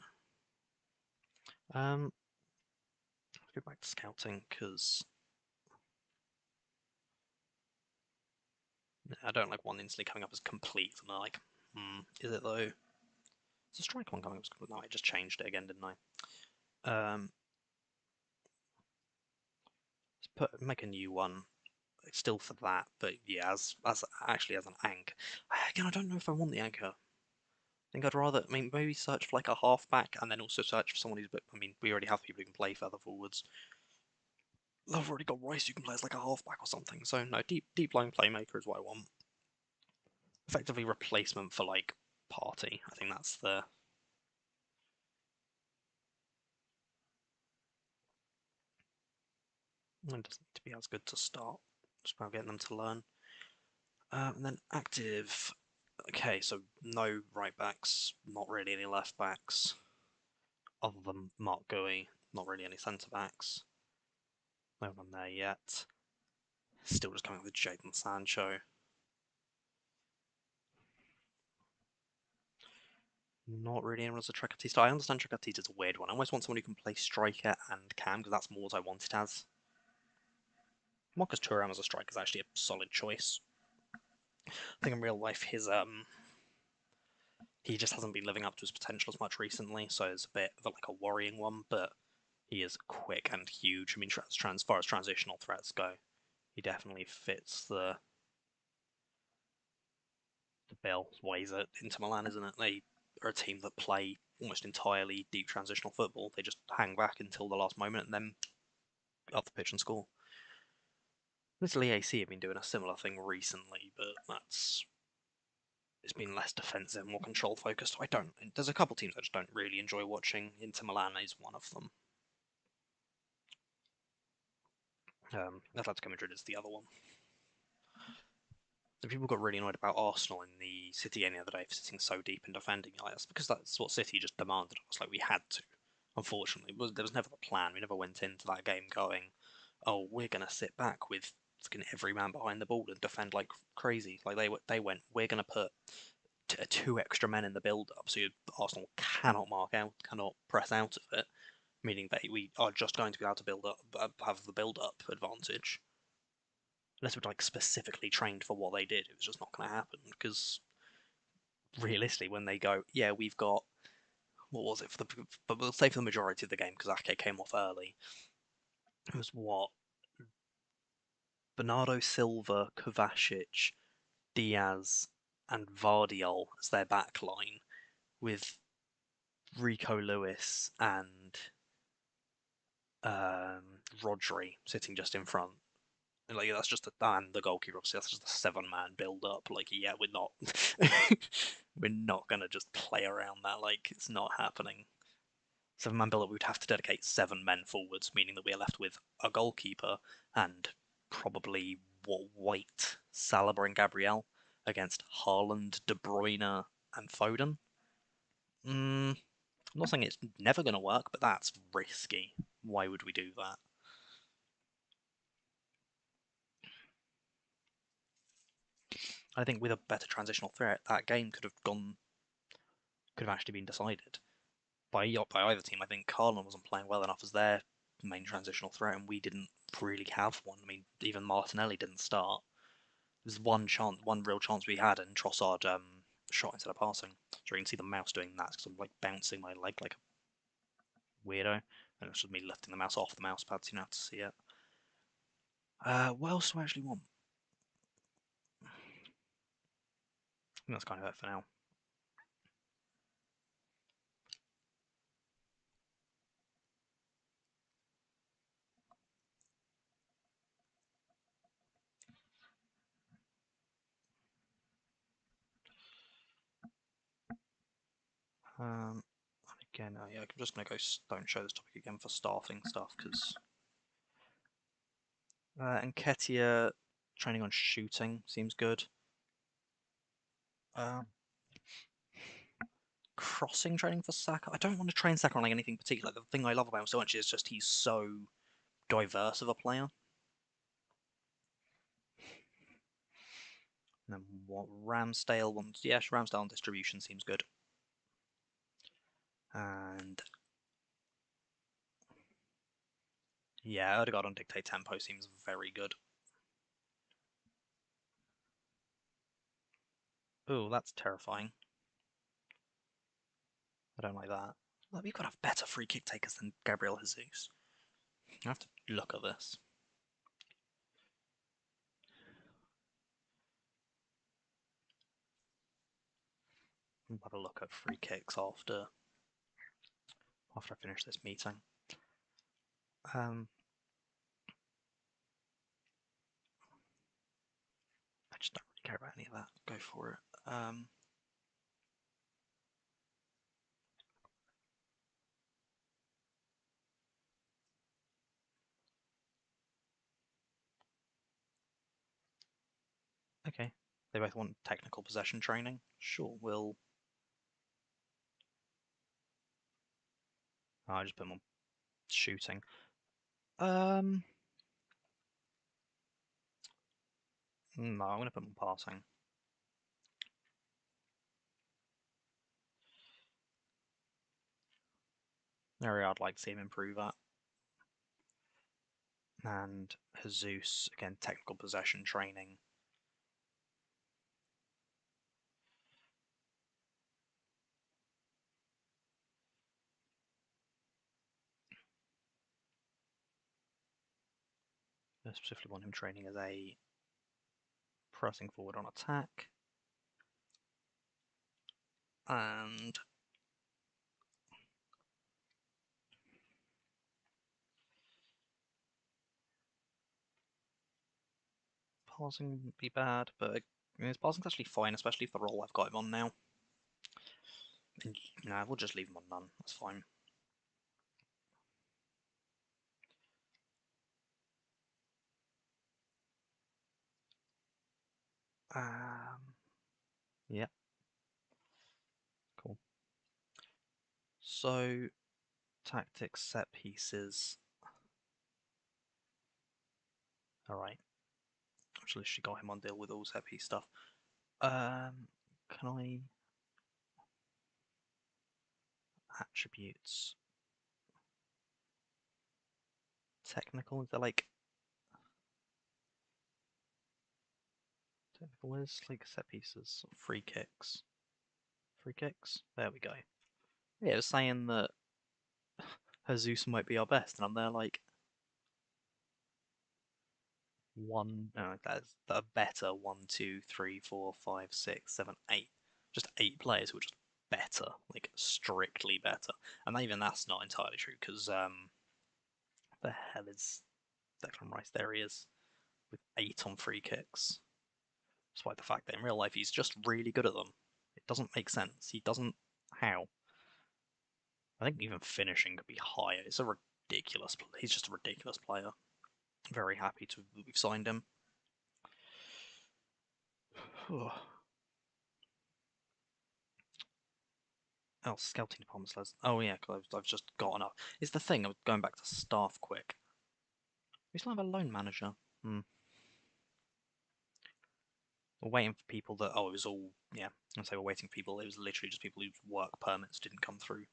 Let's go back to scouting because I don't like one instantly coming up as complete, and I'm like, is it though? It's a strike one coming up as complete. No, I just changed it again, didn't I? Make a new one still for that, but yeah, as actually as an anchor. Again, I don't know if I want the anchor. I think I'd rather, I mean, maybe search for like a halfback and then also search for someone who's, I mean, we already have people who can play further forwards. I've already got Rice who can play as like a halfback or something. So no, deep line playmaker is what I want. Effectively replacement for like Party. I think that's the. It doesn't need to be as good to start. Just about getting them to learn. And then active. Okay, so no right backs, not really any left backs, other than Mark Gui, not really any centre backs. No one there yet. Still just coming with Jadon Sancho. Not really anyone as a Trecatista. I understand Trecatista is a weird one. I almost want someone who can play striker and cam because that's more what I want it as. Marcus Thuram as a striker is actually a solid choice. I think in real life he just hasn't been living up to his potential as much recently, so it's a bit of like a worrying one. But he is quick and huge. I mean, as far as transitional threats go, he definitely fits the bill. Why he's at Inter Milan, isn't it? are a team that play almost entirely deep transitional football. They just hang back until the last moment and then up the pitch and score. Little EAC have been doing a similar thing recently, but it's been less defensive, more control focused. There's a couple teams I just don't really enjoy watching. Inter Milan is one of them. Atletico Madrid is the other one. The people got really annoyed about Arsenal in the City game the other day for sitting so deep and defending. Like, that's because that's what City just demanded of us. Like, we had to. Unfortunately, there was never the plan. We never went into that game going, "Oh, we're gonna sit back with every man behind the ball and defend like crazy." Like they went, "We're gonna put two extra men in the build-up, so Arsenal cannot mark out, cannot press out of it." Meaning that we are just going to be able to build up, have the build-up advantage. Unless we're like specifically trained for what they did, it was just not going to happen. Because realistically, when they go, yeah, we've got what was it but we'll say for the majority of the game because Ake came off early. It was what Bernardo Silva, Kovacic, Diaz, and Vardiol as their back line, with Rico Lewis and Rodri sitting just in front. And like that's just and the goalkeeper. Obviously, that's just a 7-man build up. Like, yeah, we're not, we're not gonna just play around that. Like, it's not happening. 7-man build up. We'd have to dedicate 7 men forwards, meaning that we are left with a goalkeeper and probably White, Saliba, and Gabriel against Haaland, De Bruyne, and Foden. I'm not saying it's never going to work, but that's risky. Why would we do that? I think with a better transitional threat, that game could have actually been decided by either team. I think Haaland wasn't playing well enough as their main transitional threat, and we didn't really have one. I mean, even Martinelli didn't start. There's one real chance we had, and Trossard shot instead of passing. So you can see the mouse doing that because I'm like bouncing my leg like a weirdo, and it's just me lifting the mouse off the mouse pad so you don't have to see it. What else do I actually want? I think that's kind of it for now. Again, yeah, I'm just gonna go. Don't show this topic again for staffing stuff because Nketiah training on shooting seems good. Crossing training for Saka. I don't want to train Saka on like anything particular. The thing I love about him so much is just he's so diverse of a player. And then what Ramsdale wants? Yes, Ramsdale on distribution seems good. And yeah, Odegaard on dictate tempo seems very good. Oh, that's terrifying. I don't like that. Like, we've got to have better free kick takers than Gabriel Jesus. I have to look at this. I'll have a look at free kicks after I finish this meeting. I just don't really care about any of that. Go for it. Okay. They both want technical possession training. Sure, we'll. Oh, I just put them on shooting. No, I'm gonna put them on passing. Area I'd like to see him improve at. And Jesus, again, technical possession training. I specifically want him training as a pressing forward on attack. And passing wouldn't be bad, but his passing's actually fine, especially for the role I've got him on now. And, nah, we'll just leave him on none. That's fine. Yeah, cool. So, tactics, set pieces. Alright. I've literally got him on deal with all set piece stuff. Can I... Attributes. Technical? Is there like... Technical is like set pieces, free kicks. Free kicks? There we go. Yeah, it was saying that Jesus might be our best, and I'm there like... That's a better 1, 2, 3, 4, 5, 6, 7, 8. Just 8 players who are just better, like strictly better. And even that's not entirely true because the hell is Declan Rice? There he is with 8 on free kicks. Despite the fact that in real life he's just really good at them. It doesn't make sense. He doesn't. How? I think even finishing could be higher. It's a ridiculous. He's just a ridiculous player. Very happy to we've signed him. Oh, scouting department's less. Oh yeah, because I've just gotten up. Is the thing. I was going back to staff quick. We still have a loan manager. Hmm. We're waiting for people that. Oh, it was all. Yeah, I say we're waiting for people. It was literally just people whose work permits didn't come through.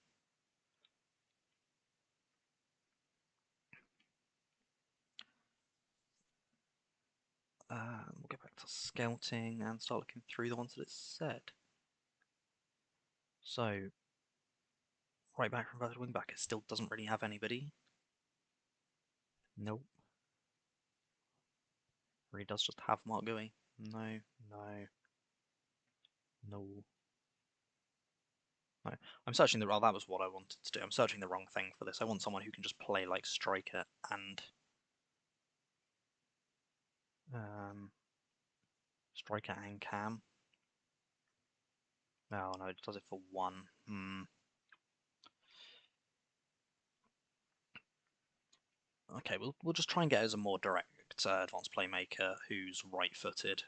We'll get back to scouting and start looking through the ones that it said. So, right back, reverted wing back. It still doesn't really have anybody. Nope. Or he does just have Mark Gui. No, no, no. No. I'm searching the. Oh, that was what I wanted to do. I'm searching the wrong thing for this. I want someone who can just play like striker and striker and cam. Oh no, it does it for one. Okay, we'll just try and get as a more direct advanced playmaker who's right-footed.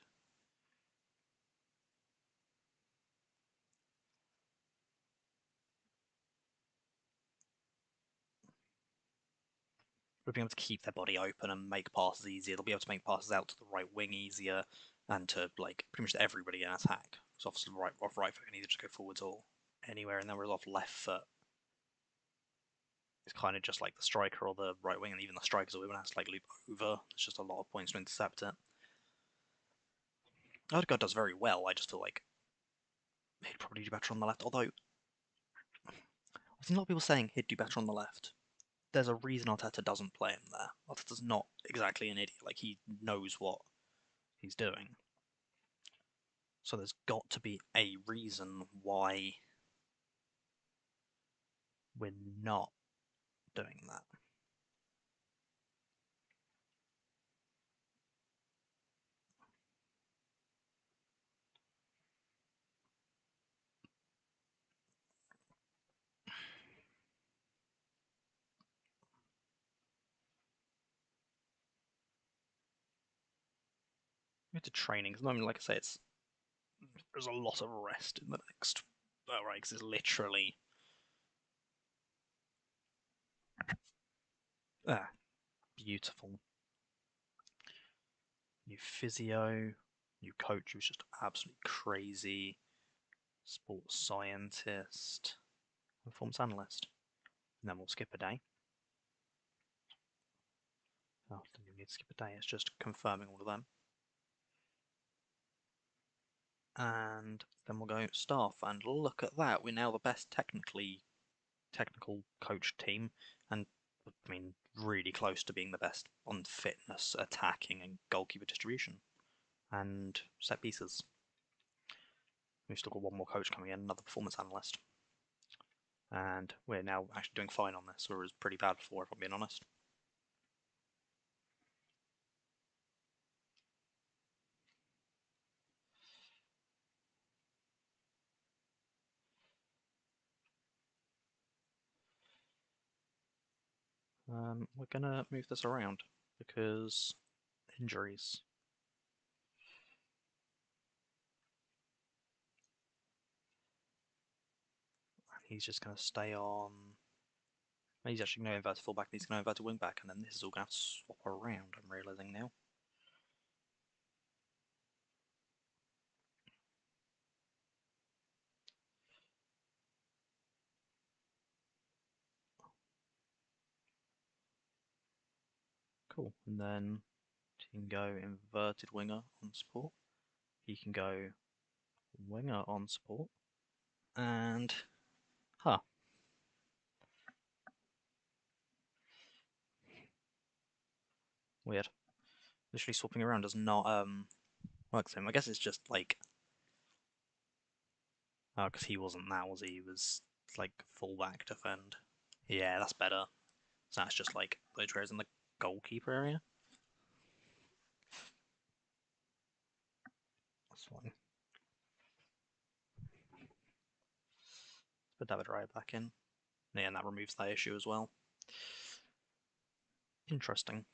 We'll be able to keep their body open and make passes easier. They'll be able to make passes out to the right wing easier and to like pretty much everybody in attack. So obviously off right foot can either just go forwards or anywhere, and then we're off left foot. It's kind of just like the striker or the right wing, and even the strikers will have to like loop over. It's just a lot of points to intercept it. Odegaard does very well. I just feel like he'd probably do better on the left. Although I've seen a lot of people saying he'd do better on the left. There's a reason Arteta doesn't play him there. Arteta's not exactly an idiot. Like he knows what he's doing. So there's got to be a reason why we're not doing that. We have to training because normally, like I say, there's a lot of rest in the next. Oh, right, because it's literally beautiful. New physio, new coach who's just absolutely crazy, sports scientist, performance analyst. And then we'll skip a day. Oh, don't even need to skip a day, it's just confirming all of them. And then we'll go staff and look at that. We're now the best technical coach team, and I mean really close to being the best on fitness, attacking, and goalkeeper distribution, and set pieces. We've still got one more coach coming in, another performance analyst. And we're now actually doing fine on this, or it was pretty bad before, if I'm being honest. We're gonna move this around because injuries. He's just gonna stay on. He's actually going to invert to fullback, and he's going to invert to wing back, and then this is all going to have to swap around, I'm realising now. Cool. And then he can go inverted winger on support. He can go winger on support. And weird. Literally swapping around does not work for him. I guess it's just like because he wasn't that, was he? He was like fullback defend. Yeah, that's better. So that's just like those areas in the goalkeeper area. That's fine. Put David Raya back in. Yeah, and that removes that issue as well. Interesting.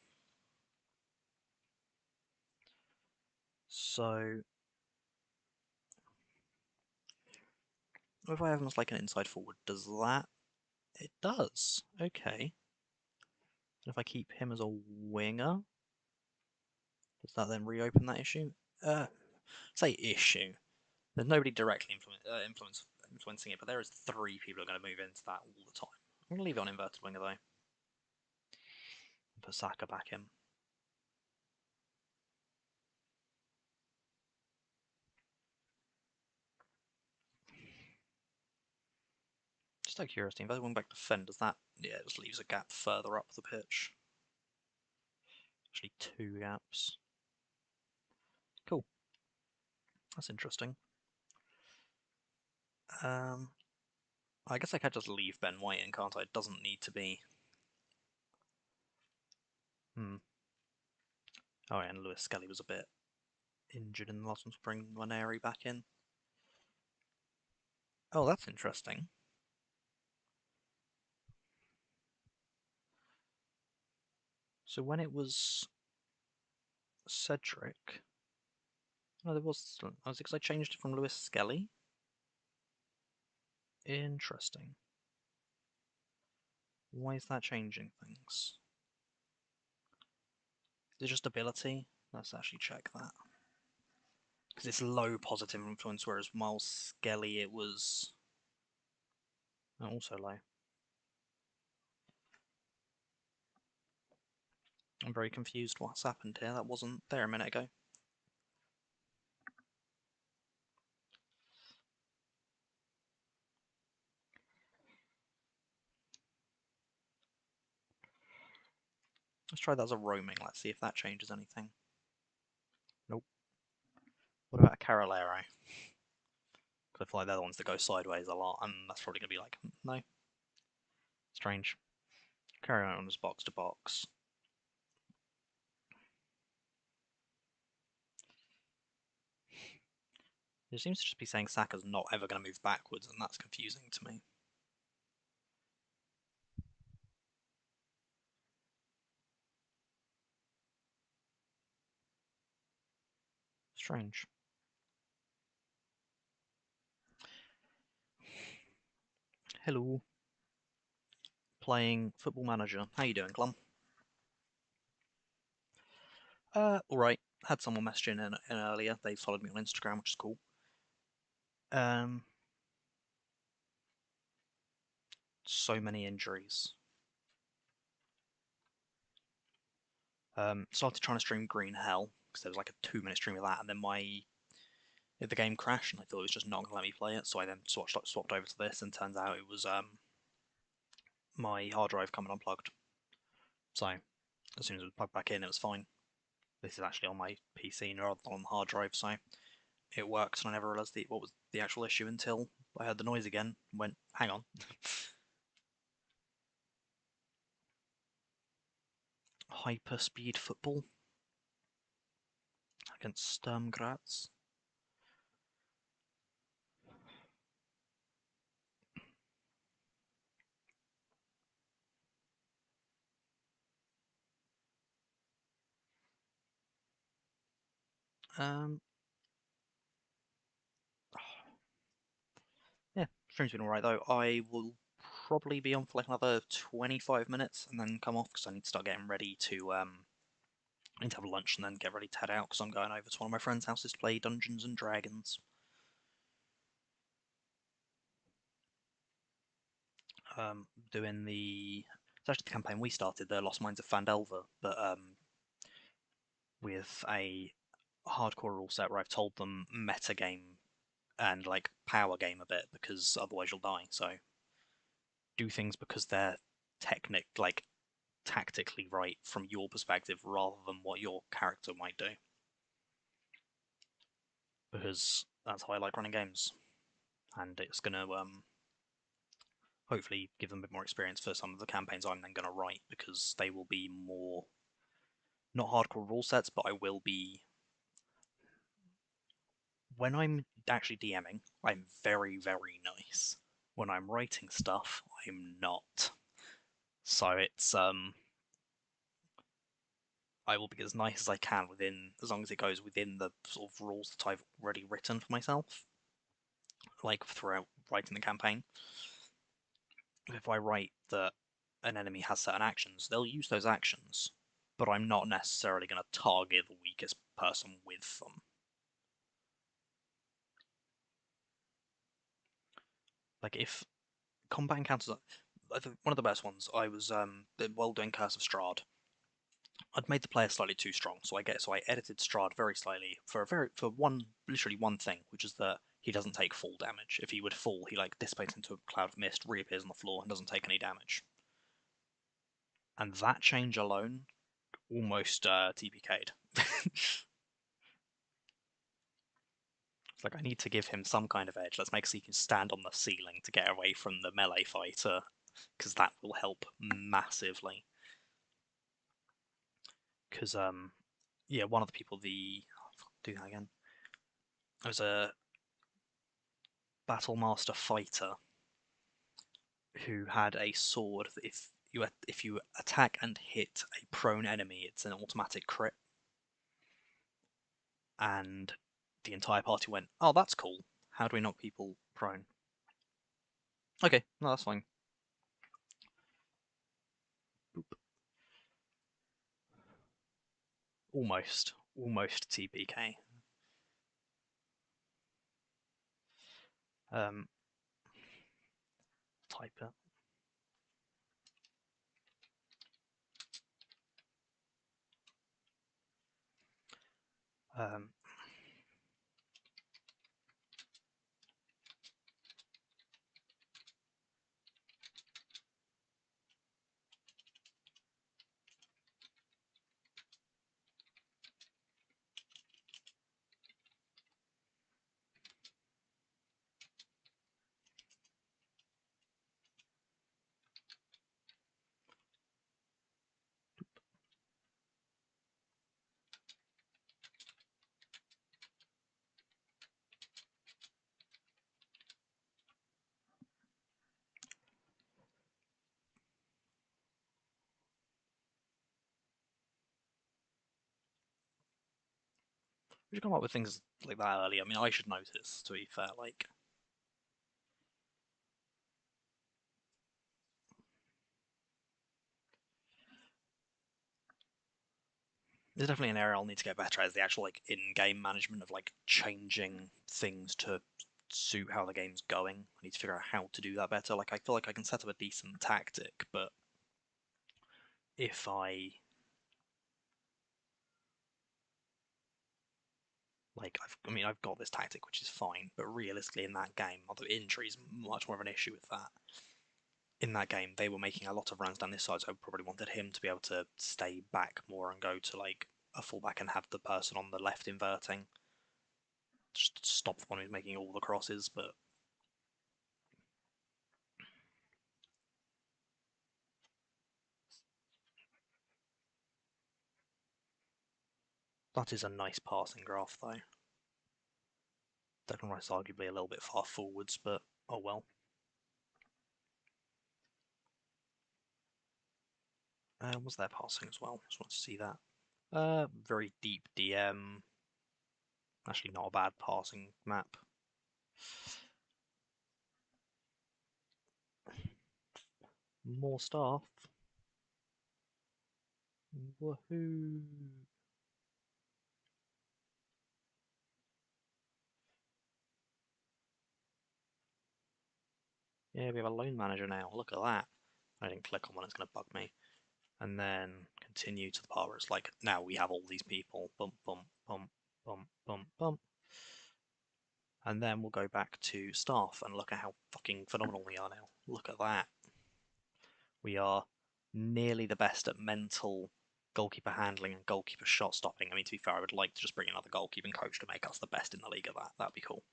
So if I have him as like an inside forward, does that? It does. Okay. And if I keep him as a winger, does that then reopen that issue? Say issue. There's nobody directly influencing it, but there is 3 people who are going to move into that all the time. I'm going to leave it on inverted winger though. Put Saka back in. Just out of curiosity, inverted wing back defend, does that? Yeah, it just leaves a gap further up the pitch. Actually, 2 gaps. Cool. That's interesting. I guess I could just leave Ben White in, can't I? It doesn't need to be. Oh, yeah, and Lewis Skelly was a bit injured in the last one, to bring Nwaneri back in. Oh, that's interesting. So when it was Cedric, no, there was. I was because I changed it from Lewis Skelly. Interesting. Why is that changing things? Is it just ability? Let's actually check that. Because it's low positive influence, whereas Miles Skelly it was also low. I'm very confused what's happened here. That wasn't there a minute ago. Let's try that as a roaming. Let's see if that changes anything. Nope. What about a Carolero? Because I feel like they're the ones that go sideways a lot, and that's probably going to be like, no. Strange. Carolero on is box to box. It seems to just be saying Saka's not ever going to move backwards, and that's confusing to me. Strange. Hello. Playing Football Manager. How you doing, Glum? Alright. Had someone message in earlier. They followed me on Instagram, which is cool. So many injuries. Started trying to stream Green Hell, because there was like a 2-minute stream of that, and then the game crashed, and I thought it was just not going to let me play it, so I then swapped over to this, and turns out it was my hard drive coming unplugged. So, as soon as it was plugged back in, it was fine. This is actually on my PC rather than on the hard drive, so it worked, and I never realised what was the actual issue until I heard the noise again and went, hang on. Hyperspeed football against Sturm Graz. Um, yeah, stream's been alright though. I will probably be on for like another 25 minutes and then come off because I need to start getting ready to I need to have lunch and then get ready to head out because I'm going over to one of my friends' houses to play Dungeons and Dragons. Doing it's actually the campaign we started, the Lost Mines of Phandelver, but with a hardcore rule set where I've told them meta game and like power game a bit because otherwise you'll die. So do things because they're like tactically right from your perspective rather than what your character might do. Because that's how I like running games, and it's gonna hopefully give them a bit more experience for some of the campaigns I'm then gonna write because they will be more not hardcore rule sets, but I will be when I'm actually DMing, I'm very, very nice. When I'm writing stuff, I'm not. So it's I will be as nice as I can within as long as it goes within the sort of rules that I've already written for myself, like throughout writing the campaign. If I write that an enemy has certain actions, they'll use those actions, but I'm not necessarily going to target the weakest person with them. Like if combat encounters, I think one of the best ones. I was while doing Curse of Strahd, I'd made the player slightly too strong, so I edited Strahd very slightly for literally one thing, which is that he doesn't take fall damage. If he would fall, he like dissipates into a cloud of mist, reappears on the floor, and doesn't take any damage. And that change alone almost TPK'd. It's like I need to give him some kind of edge. Let's make so he can stand on the ceiling to get away from the melee fighter, because that will help massively. Because yeah, one of the people do that again. There was a battle master fighter who had a sword that if you attack and hit a prone enemy, it's an automatic crit. And the entire party went, "Oh, that's cool. How do we knock people prone?" Okay, no, that's fine. Boop. Almost TPK. Um, type it. Um, we should come up with things like that early. I mean, I should notice. To be fair, like there's definitely an area I'll need to get better at is the actual like in-game management of like changing things to suit how the game's going. I need to figure out how to do that better. Like I feel like I can set up a decent tactic, but if I've got this tactic which is fine, but realistically in that game, although injury is much more of an issue with that. In that game, they were making a lot of runs down this side, so I probably wanted him to be able to stay back more and go to like a fullback and have the person on the left inverting. just stop the one who's making all the crosses, but that is a nice passing graph, though. Declan Rice arguably a little bit far forwards, but oh well. Was there passing as well? Just want to see that. Very deep DM. Actually, not a bad passing map. More staff. Woohoo! Yeah, we have a loan manager now. Look at that. I didn't click on one, it's going to bug me. And then continue to the part where it's like, now we have all these people. Bump, bump, bump, bump, bump, bump. And then we'll go back to staff and look at how fucking phenomenal we are now. Look at that. We are nearly the best at mental goalkeeper handling and goalkeeper shot stopping. I mean, to be fair, I would like to just bring another goalkeeping coach to make us the best in the league at that. That'd be cool.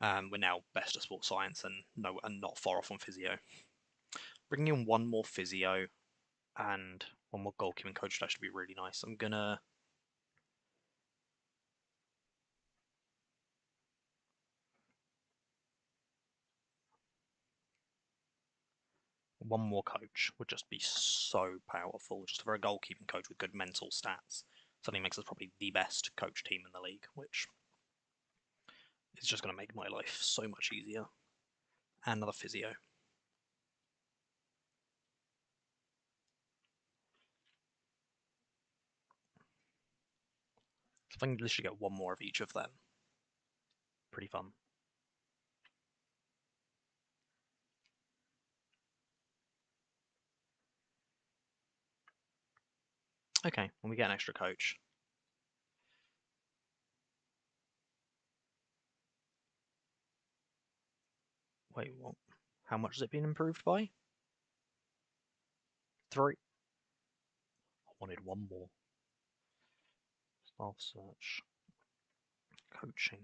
We're now best at sports science and not far off on physio. Bringing in one more physio and one more goalkeeping coach would actually be really nice. I'm gonna one more coach would just be so powerful. Just for a goalkeeping coach with good mental stats, something makes us probably the best coach team in the league, which is just going to make my life so much easier. And another physio. So if I can literally get one more of each of them, pretty fun. Okay, when we get an extra coach. Wait, what? How much has it been improved by? 3. I wanted one more. Staff search. Coaching.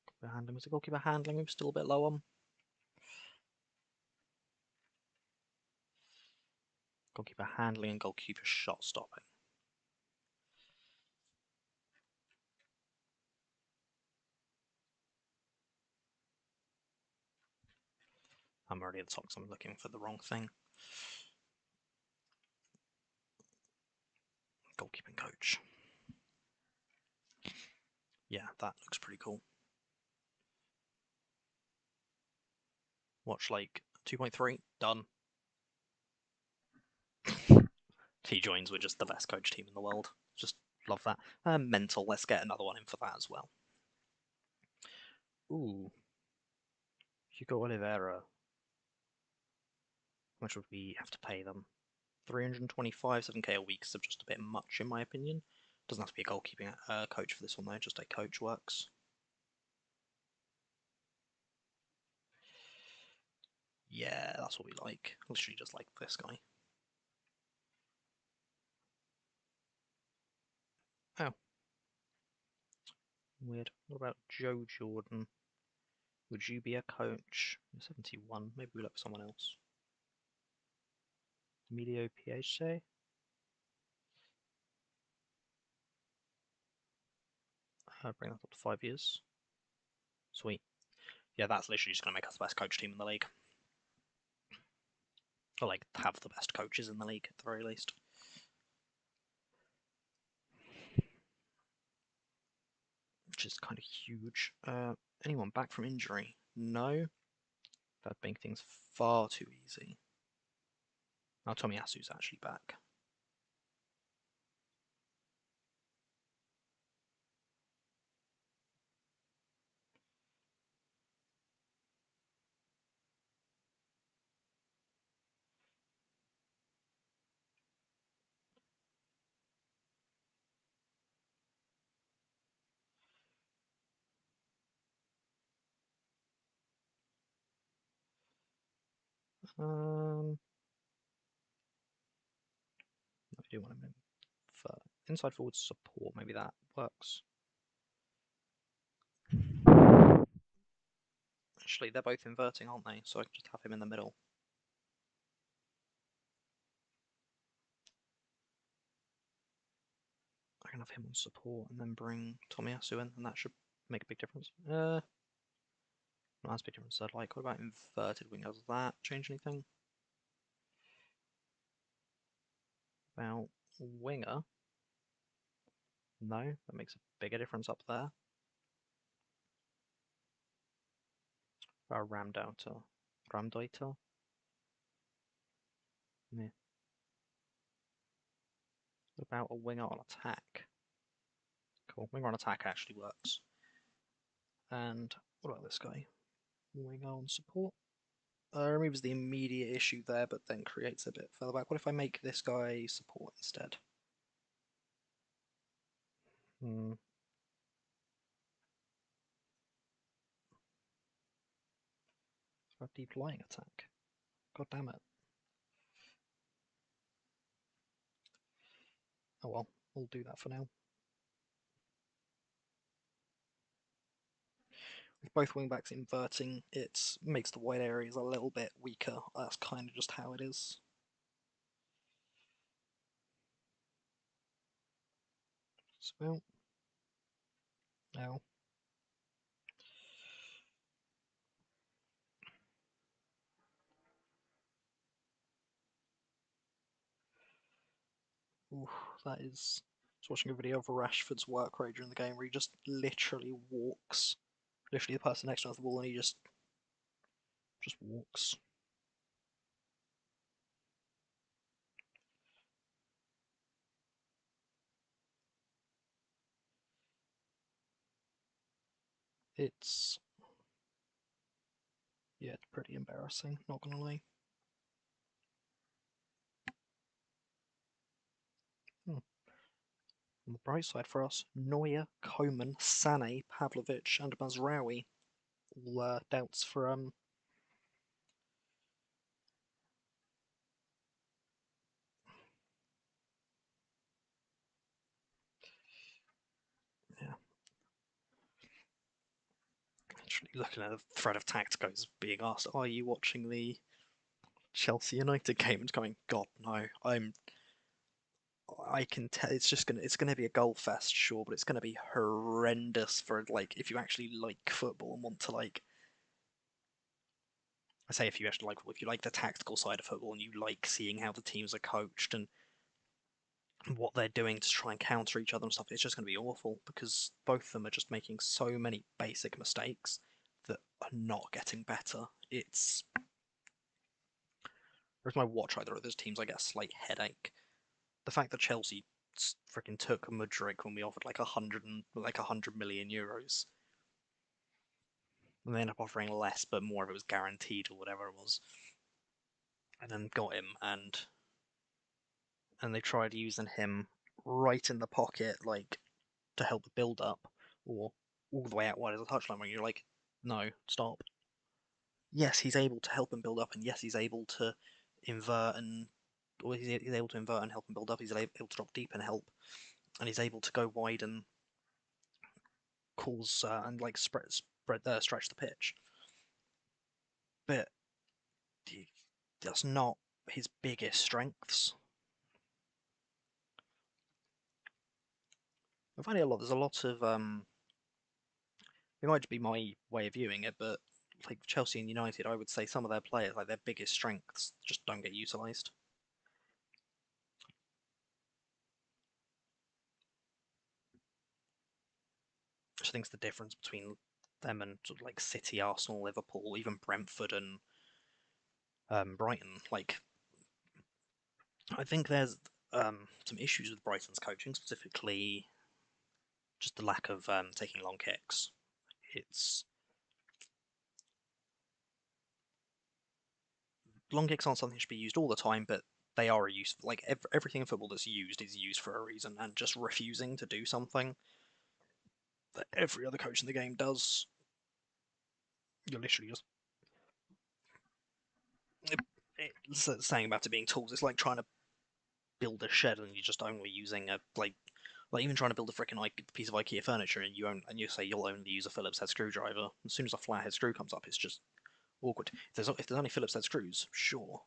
Goalkeeper handling. Was the goalkeeper handling? We were still a bit low on. Goalkeeper handling and goalkeeper shot stopping. I'm already at the top because I'm looking for the wrong thing. Goalkeeping coach. Yeah, that looks pretty cool. Watch like 2.3, done. He joins, we're just the best coach team in the world. Just love that. Mental, let's get another one in for that as well. Ooh. Hugo Oliveira. How much would we have to pay them? 325, 7k a week is just a bit much in my opinion. Doesn't have to be a goalkeeping coach for this one though, just a coach works. Yeah, that's what we like. Literally just like this guy. Oh. Weird. What about Joe Jordan? Would you be a coach? 71. Maybe we look for someone else. Emilio PHC? Bring that up to 5 years. Sweet. Yeah, that's literally just going to make us the best coach team in the league. Or, like, have the best coaches in the league, at the very least. Which is kind of huge. Anyone back from injury? No. That make things far too easy. Now Tomiyasu's actually back. I do want him in for inside forward support. Maybe that works. Actually, they're both inverting, aren't they? So I can just have him in the middle. I can have him on support and then bring Tomiyasu in, and that should make a big difference. Not as big difference as I'd like. What about inverted wingers? Does that change anything? About winger? No, that makes a bigger difference up there. About Ramdauter. Ramdeuter? Yeah. What about a winger on attack? Cool, winger on attack actually works. And what about this guy? Winger on support? Removes the immediate issue there, but then creates a bit further back. What if I make this guy support instead? Hmm. Deep lying attack. God damn it. Oh well, we'll do that for now. With both wingbacks inverting, it makes the wide areas a little bit weaker. That's kind of just how it is. So, now. Ooh, that is. I was watching a video of Rashford's work rate during the game where he just literally walks. Literally, the person next to him has the ball and he just walks. It's yeah, it's pretty embarrassing. Not gonna lie. Hmm. On the bright side for us, Neuer, Coman, Sané, Pavlovic, and Mazraoui all doubts for yeah. Actually, looking at the thread of tacticos being asked, "Are you watching the Chelsea United game?" and going, "God, no, I can tell it's gonna be a goal fest, sure, but it's gonna be horrendous for like if you actually like football and want to like I say if you actually like if you like the tactical side of football and you like seeing how the teams are coached and what they're doing to try and counter each other and stuff, it's just gonna be awful because both of them are just making so many basic mistakes that are not getting better. It's every time I watch either of those teams, I get a slight headache. The fact that Chelsea freaking took Mudryk when we offered like 100 million euros, and they ended up offering less, but more of it was guaranteed or whatever it was, and then got him, and they tried using him right in the pocket, like to help the build up, or all the way out wide as a touchline. When you're like, no, stop. Yes, he's able to help him build up, and yes, he's able to invert and or he's able to invert and help him build up. He's able to drop deep and help, and he's able to go wide and cause and like stretch the pitch. But that's not his biggest strengths. I find it a lot. There's a lot of it might just be my way of viewing it, but like Chelsea and United, I would say some of their players, like their biggest strengths, just don't get utilised. Which I think is the difference between them and sort of like City, Arsenal, Liverpool, even Brentford and Brighton. Like I think there's some issues with Brighton's coaching, specifically just the lack of taking long kicks. It's long kicks aren't something that should be used all the time, but they are a use. Like everything in football that's used is used for a reason, and just refusing to do something that every other coach in the game does, you're literally just saying about it being tools. It's like trying to build a shed and you're just only using a like Like even trying to build a freaking piece of IKEA furniture and you say you'll only use a Phillips head screwdriver. As soon as a flathead screw comes up, it's just awkward. If there's only Phillips head screws, sure.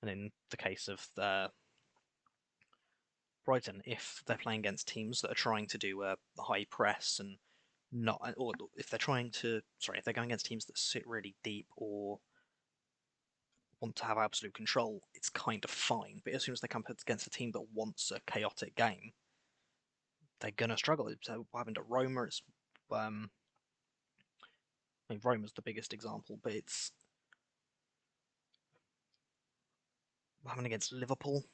And in the case of Brighton, if they're playing against teams that are trying to do a high press and not, or if they're if they're going against teams that sit really deep or want to have absolute control, it's kind of fine. But as soon as they come against a team that wants a chaotic game, they're gonna struggle. So what happened at Roma? I mean, Roma's the biggest example, but it's what happened against Liverpool.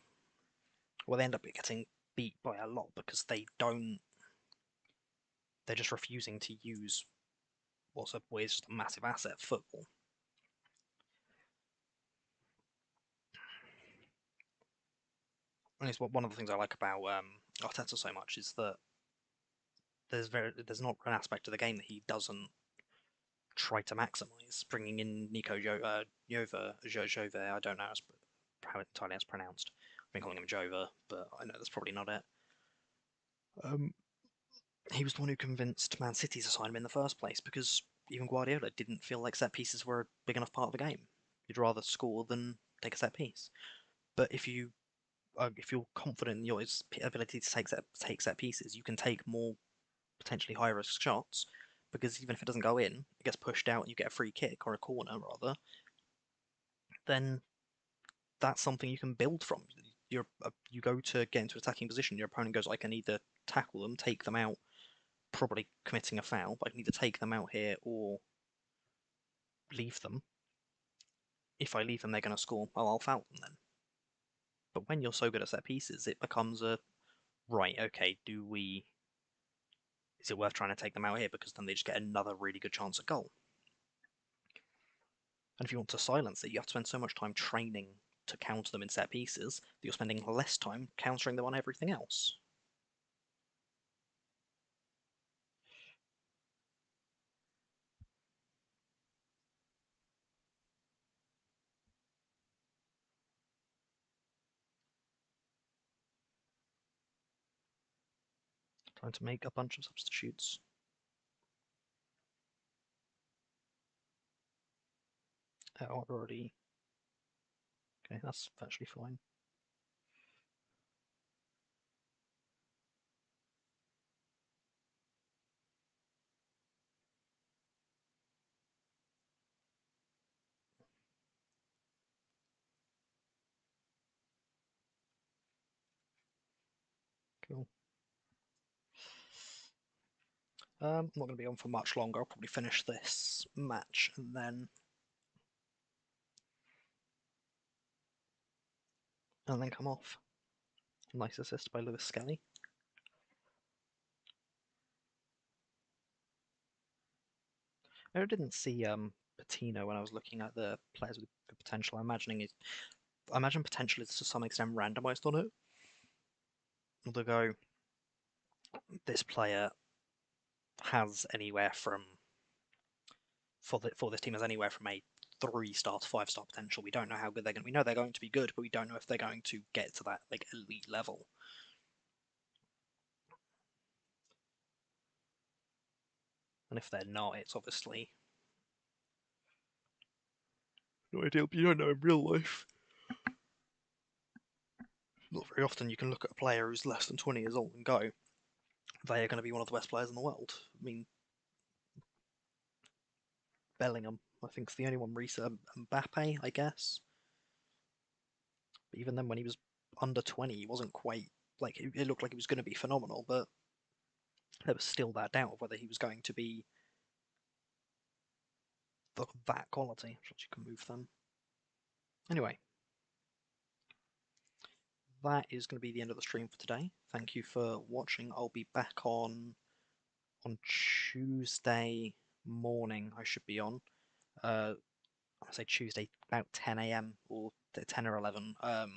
Well, they end up getting beat by a lot because they don't. They're just refusing to use what is just a massive asset, football. And it's one of the things I like about Arteta so much is that there's not an aspect of the game that he doesn't try to maximise. Bringing in Nico Jova, I don't know how entirely that's pronounced. I've been calling him Jova, but I know that's probably not it. Um, he was the one who convinced Man City to sign him in the first place because even Guardiola didn't feel like set pieces were a big enough part of the game. You'd rather score than take a set piece. But if you're confident in your ability to take set pieces, you can take more potentially high risk shots because even if it doesn't go in, it gets pushed out and you get a free kick or a corner rather. Then that's something you can build from. You go to get into attacking position. Your opponent goes, I can either tackle them, take them out, probably committing a foul, but I can either take them out here or leave them. If I leave them, they're going to score. Well, I'll foul them then. But when you're so good at set pieces, it becomes a right. Okay, is it worth trying to take them out here because then they just get another really good chance at goal? And if you want to silence it, you have to spend so much time training to counter them in set pieces that you're spending less time countering them on everything else. Time to make a bunch of substitutes. Oh, I've already. Okay, that's actually fine. Cool. I'm not going to be on for much longer. I'll probably finish this match and then come off. Nice assist by Lewis Skelly. I didn't see Patino when I was looking at the players with good potential. I imagine potential is to some extent randomised on it. Although this player has anywhere from for this team has anywhere from a 3-star to 5-star potential. We don't know how good they're going to. We know they're going to be good, but we don't know if they're going to get to that like elite level. And if they're not, it's obviously no ideal. But you don't know in real life. Not very often you can look at a player who's less than 20 years old and go, they are going to be one of the best players in the world. I mean, Bellingham, I think, is the only one recent. Mbappe, I guess. But even then, when he was under 20, he wasn't quite like it looked like he was going to be phenomenal, but there was still that doubt of whether he was going to be that quality. You can move them. Anyway, that is going to be the end of the stream for today. Thank you for watching. I'll be back on Tuesday morning. I should be on. I say Tuesday about 10 a.m. or 10 or 11. Because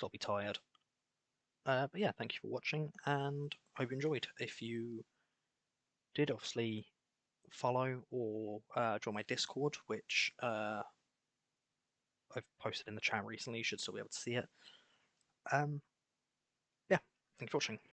I'll be tired. But yeah, thank you for watching, and hope you enjoyed. If you did, obviously follow or join my Discord, which I've posted in the chat recently. You should still be able to see it. Yeah, Thank you for watching.